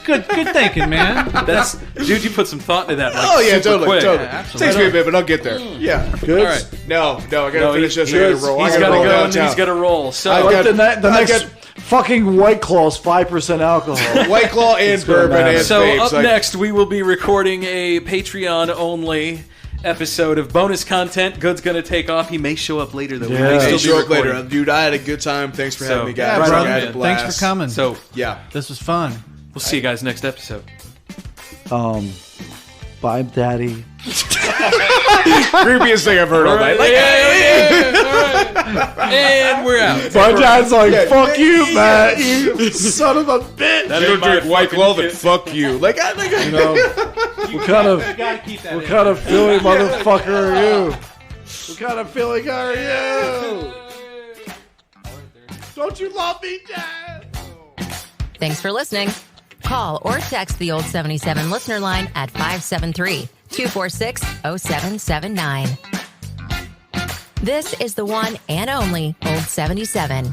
Good thinking, man. That's dude. You put some thought into that. Like, Oh yeah, super totally. quick. absolutely. Takes me a bit, but I'll get there. Yeah. Good. All right. No, I gotta No, finish this. I he's- gotta roll. He's I got gotta to roll go and downtown. he's got to roll. So I've Like got- the I next got- fucking White Claw's 5% alcohol. White Claw and gonna bourbon matter. and So vapes, up like- next, we will be recording a Patreon only episode of bonus content. Good's gonna take off. He may show up later though. We Yeah. may Hey, still be show up recording. later, dude. I had a good time. Thanks for having So- me, Yeah, guys. brother. I had a blast. Thanks for coming. So Yeah. This was fun. we'll see you guys next episode. Bye, Daddy. Creepiest thing I've heard all night. Like, And we're out. My dad's like, fuck you, Matt, you son of a bitch. That you ain't don't drink my White fucking Claw, then kid. fuck you. Like, You know, what kind of Philly motherfucker are you? What kind of Philly guy are you? Don't you love me, Dad? Thanks for listening. Call or text the Old 77 listener line at 573-246-0779. This is the one and only Old 77.